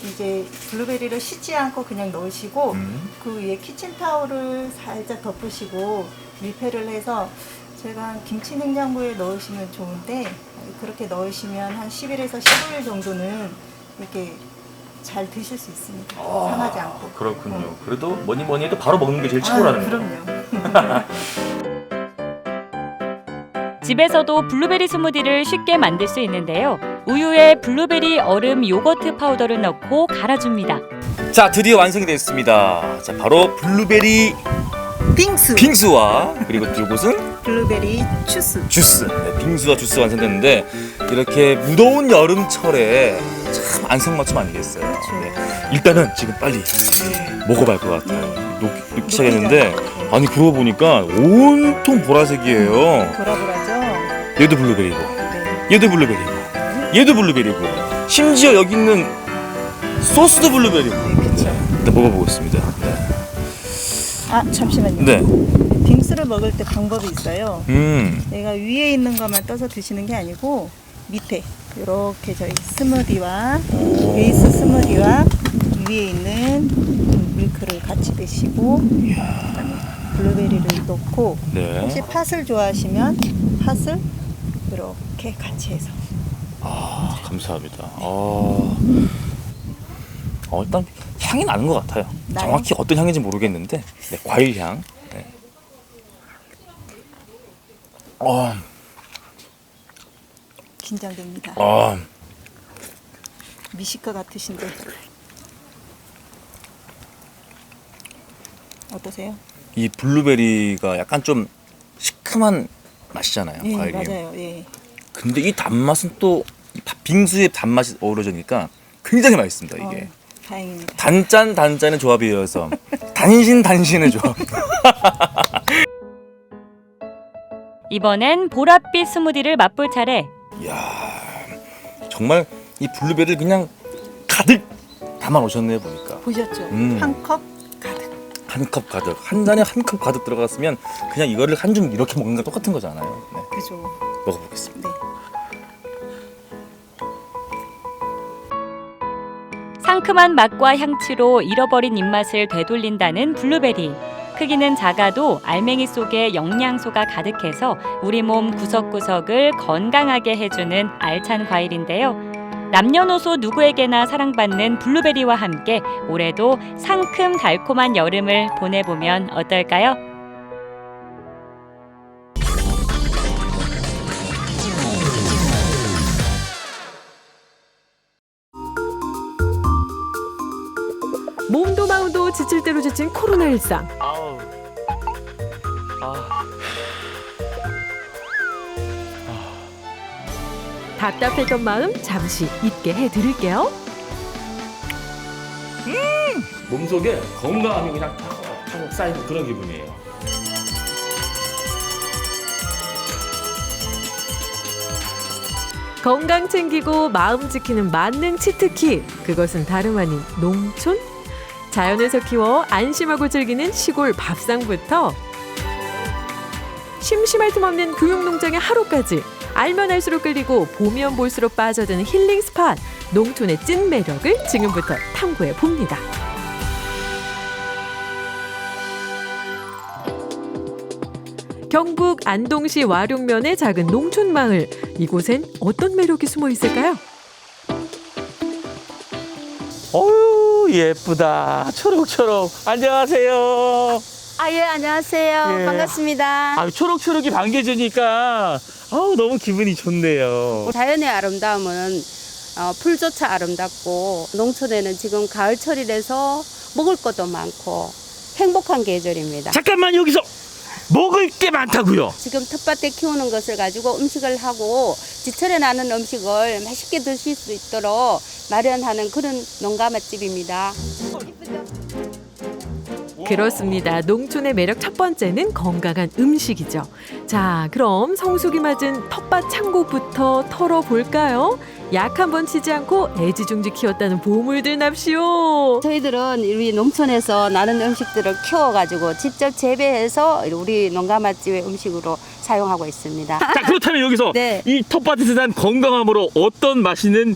[SPEAKER 22] 이제 블루베리를 씻지 않고 그냥 넣으시고 그 위에 키친타올을 살짝 덮으시고 밀폐를 해서 제가 김치 냉장고에 넣으시면 좋은데 그렇게 넣으시면 한 10일에서 15일 정도는 이렇게 잘 드실 수 있습니다. 상하지 않고.
[SPEAKER 19] 그렇군요. 그래도 뭐니 해도 바로 먹는 게 제일 최고라는 거예요.
[SPEAKER 22] 그럼요.
[SPEAKER 20] 집에서도 블루베리 스무디를 쉽게 만들 수 있는데요. 우유에 블루베리 얼음 요거트 파우더를 넣고 갈아줍니다.
[SPEAKER 19] 자, 드디어 완성이 됐습니다. 자, 바로 블루베리 빙수와 그리고 이곳은
[SPEAKER 22] 블루베리 주스.
[SPEAKER 19] 네, 빙수와 주스 완성됐는데 이렇게 무더운 여름철에 참 안성맞춤 아니겠어요. 네. 일단은 지금 빨리 먹어봐야 할 것 같아요. 녹기 시작했는데 아니 그러고 보니까 온통 보라색이에요.
[SPEAKER 22] 보라보라죠?
[SPEAKER 19] 얘도 블루베리고 얘도 블루베리고 얘도 블루베리고 심지어 여기 있는 소스도 블루베리고. 일단 먹어보겠습니다.
[SPEAKER 22] 아, 잠시만요.
[SPEAKER 19] 네.
[SPEAKER 22] 빙수를 먹을 때 방법이 있어요. 내가 위에 있는 것만 떠서 드시는 게 아니고 밑에 이렇게 저희 스무디와 베이스 스무디와 위에 있는 밀크를 같이 드시고 그다음에 블루베리를 넣고
[SPEAKER 19] 네.
[SPEAKER 22] 혹시 팥을 좋아하시면 팥을 이렇게 같이 해서
[SPEAKER 19] 아, 감사합니다. 일단 향이 나는 것 같아요.
[SPEAKER 22] 나요?
[SPEAKER 19] 정확히 어떤 향인지 모르겠는데, 네, 과일 향. 네.
[SPEAKER 22] 긴장됩니다. 미식가 같으신데 어떠세요?
[SPEAKER 19] 이 블루베리가 약간 좀 시큼한 맛이잖아요.
[SPEAKER 22] 예,
[SPEAKER 19] 과일이.
[SPEAKER 22] 맞아요. 예.
[SPEAKER 19] 근데 이 단맛은 또 빙수의 단맛이 어우러지니까 굉장히 맛있습니다. 이게.
[SPEAKER 22] 다행입니다.
[SPEAKER 19] 단짠의 조합이어서 단신의 조합.
[SPEAKER 20] 이번엔 보랏빛 스무디를 맛볼 차례.
[SPEAKER 19] 정말 이 블루베리를 그냥 가득 담아 놓으셨네요, 보니까.
[SPEAKER 22] 보셨죠? 한 컵 가득.
[SPEAKER 19] 한 컵 가득. 한 잔에 한 컵 가득 들어갔으면 그냥 이거를 한 줌 이렇게 먹는 거 똑같은 거잖아요. 네.
[SPEAKER 22] 그죠.
[SPEAKER 19] 먹어보겠습니다.
[SPEAKER 22] 네.
[SPEAKER 20] 상큼한 맛과 향취로 잃어버린 입맛을 되돌린다는 블루베리. 크기는 작아도 알맹이 속에 영양소가 가득해서 우리 몸 구석구석을 건강하게 해주는 알찬 과일인데요. 남녀노소 누구에게나 사랑받는 블루베리와 함께 올해도 상큼 달콤한 여름을 보내보면 어떨까요?
[SPEAKER 3] 몸도 마음도 지칠 대로 지친 코로나 일상. 답답했던 마음 잠시 잊게 해드릴게요.
[SPEAKER 19] 몸속에 건강함이 그냥 탁 쌓이는 그런 기분이에요.
[SPEAKER 3] 건강 챙기고 마음 지키는 만능 치트키. 그것은 다름 아닌 농촌? 자연에서 키워 안심하고 즐기는 시골 밥상부터 심심할 틈 없는 교육농장의 하루까지 알면 알수록 끌리고 보면 볼수록 빠져드는 힐링 스팟 농촌의 찐 매력을 지금부터 탐구해 봅니다. 경북 안동시 와룡면의 작은 농촌 마을. 이곳엔 어떤 매력이 숨어 있을까요?
[SPEAKER 19] 어유 예쁘다. 초록초록. 안녕하세요.
[SPEAKER 5] 예, 안녕하세요.
[SPEAKER 19] 예.
[SPEAKER 5] 반갑습니다.
[SPEAKER 19] 초록초록이 반겨주니까 너무 기분이 좋네요.
[SPEAKER 5] 자연의 아름다움은 풀조차 아름답고 농촌에는 지금 가을철이라서 먹을 것도 많고 행복한 계절입니다.
[SPEAKER 19] 잠깐만 여기서 먹을 게 많다고요?
[SPEAKER 5] 지금 텃밭에 키우는 것을 가지고 음식을 하고 지철에 나는 음식을 맛있게 드실 수 있도록 마련하는 그런 농가 맛집입니다.
[SPEAKER 3] 그렇습니다. 농촌의 매력 첫 번째는 건강한 음식이죠. 자, 그럼 성수기 맞은 텃밭 창고부터 털어볼까요? 약 한 번 치지 않고 애지중지 키웠다는 보물들 납시오.
[SPEAKER 5] 저희들은 우리 농촌에서 나는 음식들을 키워가지고 직접 재배해서 우리 농가 맛집의 음식으로 사용하고 있습니다.
[SPEAKER 19] 자, 그렇다면 여기서
[SPEAKER 5] 네.
[SPEAKER 19] 이 텃밭에서 난 건강함으로 어떤 맛있는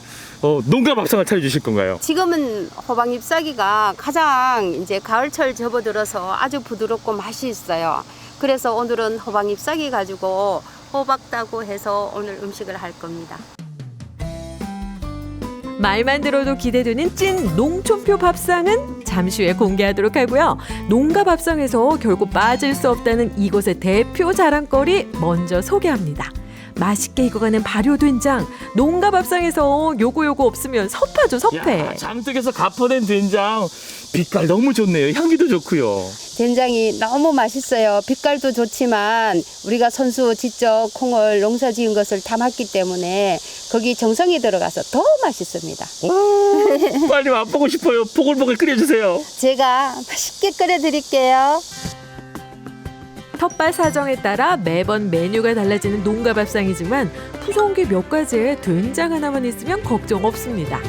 [SPEAKER 19] 농가 밥상을 차려주실 건가요?
[SPEAKER 5] 지금은 호박 잎사귀가 가장 이제 가을철 접어들어서 아주 부드럽고 맛이 있어요. 그래서 오늘은 호박 잎사귀 가지고 호박 따고 해서 오늘 음식을 할 겁니다.
[SPEAKER 3] 말만 들어도 기대되는 찐 농촌표 밥상은 잠시 후에 공개하도록 하고요. 농가 밥상에서 결국 빠질 수 없다는 이곳의 대표 자랑거리 먼저 소개합니다. 맛있게 익어가는 발효된장. 농가 밥상에서 요거 없으면 섭하죠, 섭해.
[SPEAKER 19] 장독에서 가퍼낸 된장 빛깔 너무 좋네요. 향기도 좋고요.
[SPEAKER 5] 된장이 너무 맛있어요. 빛깔도 좋지만 우리가 손수 직접 콩을 농사 지은 것을 담았기 때문에 거기 정성이 들어가서 더 맛있습니다.
[SPEAKER 19] 빨리 맛보고 싶어요. 보글보글 끓여주세요.
[SPEAKER 5] 제가 맛있게 끓여드릴게요.
[SPEAKER 3] 텃밭 사정에 따라 매번 메뉴가 달라지는 농가 밥상이지만 구성은 몇 가지에 된장 하나만 있으면 걱정 없습니다.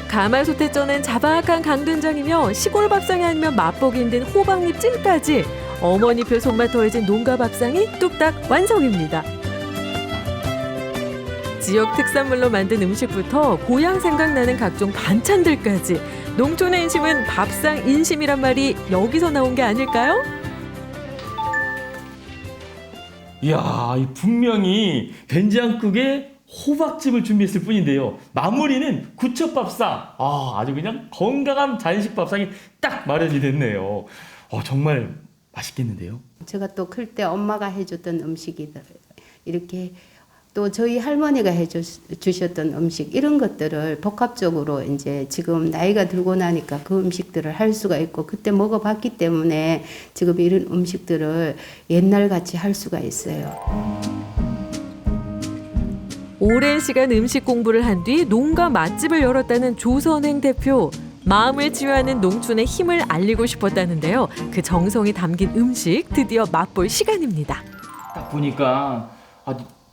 [SPEAKER 3] 가마솥에 쪄낸 자박한 강된장이며 시골 밥상이 아니면 맛보기 힘든 호박잎 찜까지 어머니표 손맛 더해진 농가 밥상이 뚝딱 완성입니다. 지역 특산물로 만든 음식부터 고향 생각나는 각종 반찬들까지 농촌의 인심은 밥상 인심이란 말이 여기서 나온 게 아닐까요?
[SPEAKER 4] 이야, 분명히 된장국에 호박즙을 준비했을 뿐인데요. 마무리는 구첩밥상. 아주 그냥 건강한 잔식 밥상이 딱 마련이 됐네요. 정말 맛있겠는데요.
[SPEAKER 5] 제가 또 클 때 엄마가 해줬던 음식이들, 이렇게 또 저희 할머니가 해주셨던 음식, 이런 것들을 복합적으로 이제 지금 나이가 들고 나니까 그 음식들을 할 수가 있고, 그때 먹어봤기 때문에 지금 이런 음식들을 옛날같이 할 수가 있어요.
[SPEAKER 3] 오랜 시간 음식 공부를 한 뒤 농가 맛집을 열었다는 조선행 대표. 마음을 치유하는 농촌의 힘을 알리고 싶었다는데요. 그 정성이 담긴 음식 드디어 맛볼 시간입니다.
[SPEAKER 4] 딱 보니까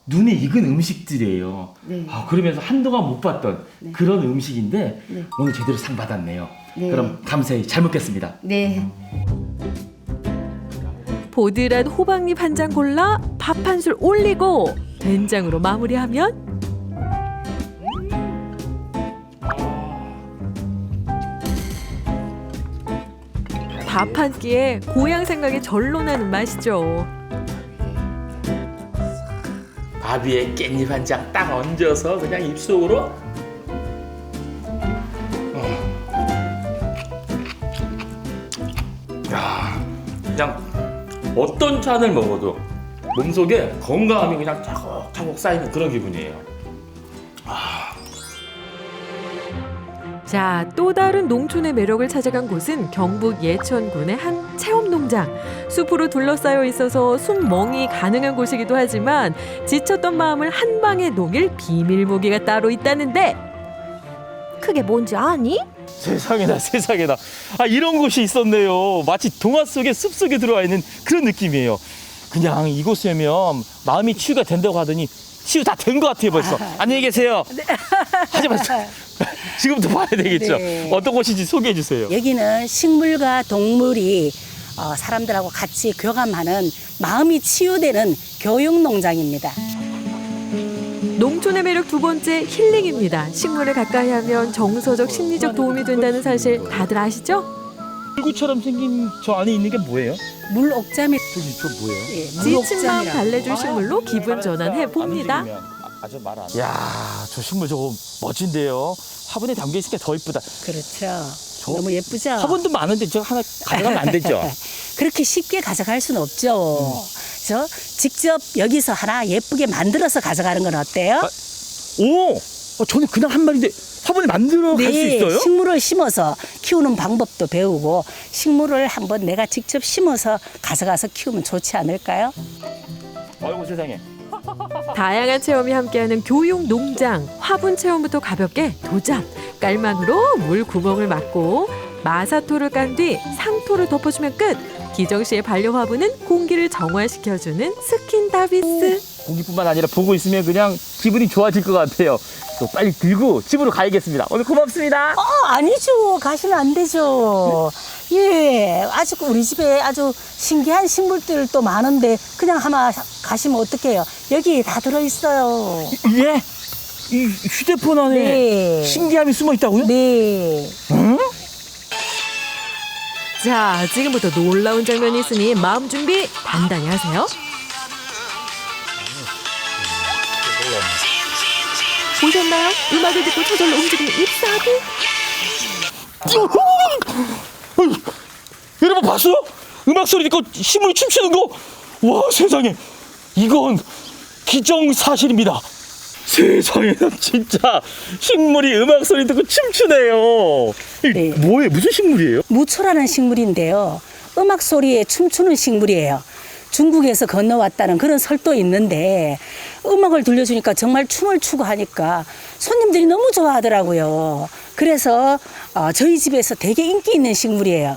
[SPEAKER 4] 눈에 익은 음식들이에요.
[SPEAKER 5] 네.
[SPEAKER 4] 그러면서 한동안 못 봤던 그런 음식인데
[SPEAKER 5] 네.
[SPEAKER 4] 오늘 제대로 상 받았네요.
[SPEAKER 5] 네.
[SPEAKER 4] 그럼 감사히 잘 먹겠습니다.
[SPEAKER 5] 네.
[SPEAKER 3] 보드란 호박잎 한 장 골라 밥 한 술 올리고 된장으로 마무리하면 밥 한 끼에 고향 생각이 절로 나는 맛이죠.
[SPEAKER 4] 밥 위에 깻잎 한 장 딱 얹어서 그냥 입속으로 그냥 어떤 찬을 먹어도 몸속에 건강함이 그냥 차곡차곡 쌓이는 그런 기분이에요.
[SPEAKER 3] 자, 또 다른 농촌의 매력을 찾아간 곳은 경북 예천군의 한 체험농장. 숲으로 둘러싸여 있어서 숨멍이 가능한 곳이기도 하지만 지쳤던 마음을 한 방에 녹일 비밀무기가 따로 있다는데 그게 뭔지 아니?
[SPEAKER 4] 세상에나 세상에나 이런 곳이 있었네요. 마치 동화 속의 숲속에 들어와 있는 그런 느낌이에요. 그냥 이곳에 오면 마음이 치유가 된다고 하더니 치유 다 된 것 같아요 벌써. 안녕히 계세요. 하지만 지금부터 봐야 되겠죠.
[SPEAKER 7] 네.
[SPEAKER 4] 어떤 곳인지 소개해 주세요.
[SPEAKER 7] 여기는 식물과 동물이 사람들하고 같이 교감하는 마음이 치유되는 교육농장입니다.
[SPEAKER 3] 농촌의 매력 두 번째 힐링입니다. 식물을 가까이 하면 정서적 심리적 도움이 된다는 사실 다들 아시죠?
[SPEAKER 4] 물구처럼 생긴 저 안에 있는 게 뭐예요?
[SPEAKER 7] 물옥잠이.
[SPEAKER 4] 저기 저 뭐예요?
[SPEAKER 3] 지친 마음 달래줄 식물로 기분 전환해 봅니다.
[SPEAKER 4] 아주 말 안. 야, 저 식물 저거 멋진데요. 화분에 담겨 있으니까 더 이쁘다.
[SPEAKER 7] 그렇죠. 너무 예쁘죠?
[SPEAKER 4] 화분도 많은데 저 하나 가져가면 안 되죠?
[SPEAKER 7] 그렇게 쉽게 가져갈 수는 없죠. 그래서 직접 여기서 하나 예쁘게 만들어서 가져가는 건 어때요?
[SPEAKER 4] 저는 그냥 한 말인데 화분에 만들어 갈 수 있어요?
[SPEAKER 7] 식물을 심어서 키우는 방법도 배우고 식물을 한번 내가 직접 심어서 가져가서 키우면 좋지 않을까요?
[SPEAKER 4] 아이고 세상에.
[SPEAKER 3] 다양한 체험이 함께하는 교육 농장. 화분 체험부터 가볍게 도전. 깔망으로 물 구멍을 막고 마사토를 깐 뒤 상토를 덮어주면 끝. 기정 씨의 반려 화분은 공기를 정화시켜주는 스킨다비스.
[SPEAKER 4] 공기뿐만 아니라 보고 있으면 그냥 기분이 좋아질 것 같아요. 또 빨리 들고 집으로 가야겠습니다. 오늘 고맙습니다.
[SPEAKER 7] 아니죠. 가시면 안 되죠. 예, 아주 우리 집에 아주 신기한 식물들도 많은데 그냥 하나 가시면 어떡해요. 여기 다 들어있어요.
[SPEAKER 4] 예? 이 휴대폰 안에
[SPEAKER 7] 네.
[SPEAKER 4] 신기함이 숨어 있다고요?
[SPEAKER 7] 네.
[SPEAKER 4] 응?
[SPEAKER 3] 자, 지금부터 놀라운 장면이 있으니 마음 준비 단단히 하세요. 보셨나요? 음악을 듣고 저절로 움직이는 잎사귀.
[SPEAKER 4] 여러분 봤어요? 음악 소리 듣고 식물이 춤추는 거? 와 세상에, 이건 기정사실입니다. 세상에, 진짜 식물이 음악 소리 듣고 춤추네요.
[SPEAKER 7] 네.
[SPEAKER 4] 뭐예요? 무슨 식물이에요?
[SPEAKER 7] 무초라는 식물인데요. 음악 소리에 춤추는 식물이에요. 중국에서 건너왔다는 그런 설도 있는데 음악을 들려주니까 정말 춤을 추고 하니까 손님들이 너무 좋아하더라고요. 그래서 저희 집에서 되게 인기 있는 식물이에요.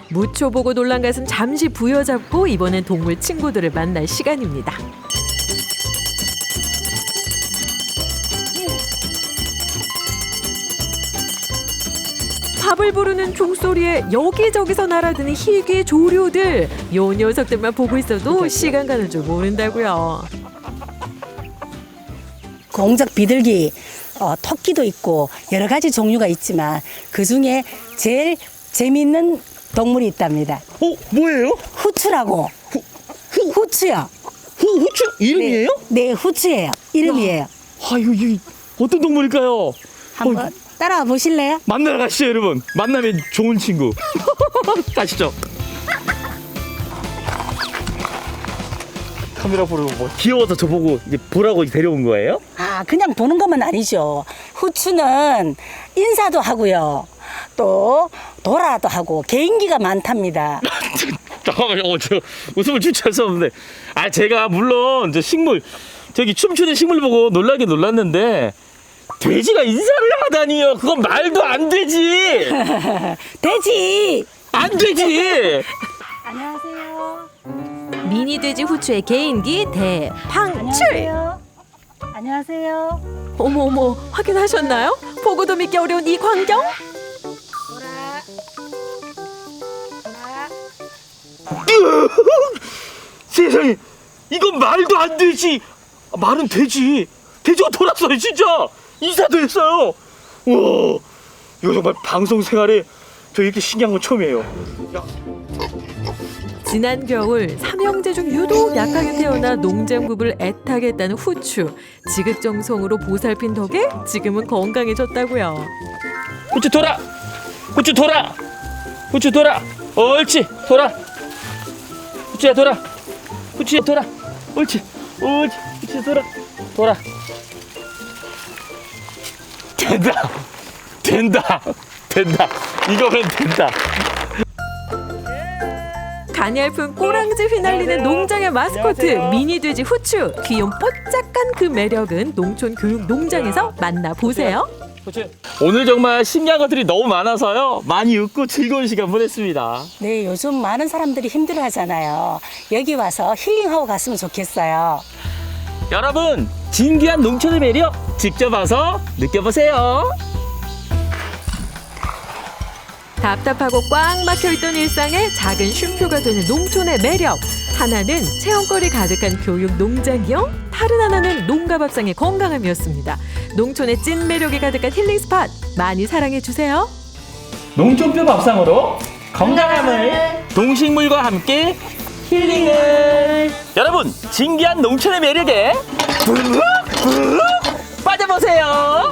[SPEAKER 3] 무초 보고 놀란 가슴 잠시 부여잡고 이번엔 동물 친구들을 만날 시간입니다. 밥을 부르는 종소리에 여기저기서 날아드는 희귀 조류들. 요 녀석들만 보고 있어도 시간 가는 줄 모른다고요.
[SPEAKER 7] 공작 비둘기, 토끼도 있고 여러 가지 종류가 있지만 그중에 제일 재미있는 동물이 있답니다.
[SPEAKER 4] 뭐예요?
[SPEAKER 7] 후추라고. 후추요.
[SPEAKER 4] 후추? 이름이에요?
[SPEAKER 7] 네, 후추예요. 이름이에요.
[SPEAKER 4] 이거 어떤 동물일까요?
[SPEAKER 7] 한번 따라와 보실래요?
[SPEAKER 4] 만나러 가시죠, 여러분. 만나면 좋은 친구. 가시죠. 카메라 보러 뭐 귀여워서 저보고 이제 보라고 데려온 거예요?
[SPEAKER 7] 그냥 보는 것만 아니죠. 후추는 인사도 하고요. 또 도라도 하고 개인기가 많답니다.
[SPEAKER 4] 잠깐만요. 저 웃음을 주체할 수 없는데. 제가 물론 저 식물, 저기 춤추는 식물 보고 놀라긴 놀랐는데 돼지가 인사를 하다니요. 그건 말도 안 되지.
[SPEAKER 7] 되지.
[SPEAKER 4] 안 되지.
[SPEAKER 7] 안녕하세요.
[SPEAKER 3] 미니 돼지 후추의 개인기 대방출.
[SPEAKER 7] 안녕하세요.
[SPEAKER 3] 어머 확인하셨나요? 보고도 믿기 어려운 이 광경.
[SPEAKER 4] 세상에, 이건 말도 안 되지. 말은 되지. 돼지가 돌았어요, 진짜. 인사도 했어요. 우와, 이거 정말 방송 생활에 저 이렇게 신기한 건 처음이에요.
[SPEAKER 3] 지난 겨울 삼형제 중 유독 약하게 태어나 농장부부를 애타게 했다는 후추. 지극정성으로 보살핀 덕에 지금은 건강해졌다고요.
[SPEAKER 4] 후추 돌아. 후추 돌아. 후추 돌아. 옳지. 돌아. 후추야 돌아. 후추야 돌아. 옳지. 옳지. 후추 돌아. 돌아. 된다. 이거면 된다.
[SPEAKER 3] 가냘픈 꼬랑지 휘날리는 농장의 마스코트 미니 돼지 후추. 귀여운 뽀짝한 그 매력은 농촌 교육 농장에서 만나보세요.
[SPEAKER 4] 오늘 정말 신기한 것들이 너무 많아서요. 많이 웃고 즐거운 시간 보냈습니다.
[SPEAKER 7] 네, 요즘 많은 사람들이 힘들어 하잖아요. 여기 와서 힐링하고 갔으면 좋겠어요.
[SPEAKER 4] 여러분, 진귀한 농촌의 매력 직접 와서 느껴보세요.
[SPEAKER 3] 답답하고 꽉 막혀있던 일상에 작은 쉼표가 되는 농촌의 매력. 하나는 체험거리 가득한 교육 농장이요, 다른 하나는 농가밥상의 건강함이었습니다. 농촌의 찐 매력이 가득한 힐링 스팟 많이 사랑해주세요.
[SPEAKER 4] 농촌표 밥상으로 건강함을, 동식물과 함께 힐링을. 여러분, 진귀한 농촌의 매력에 빠져보세요.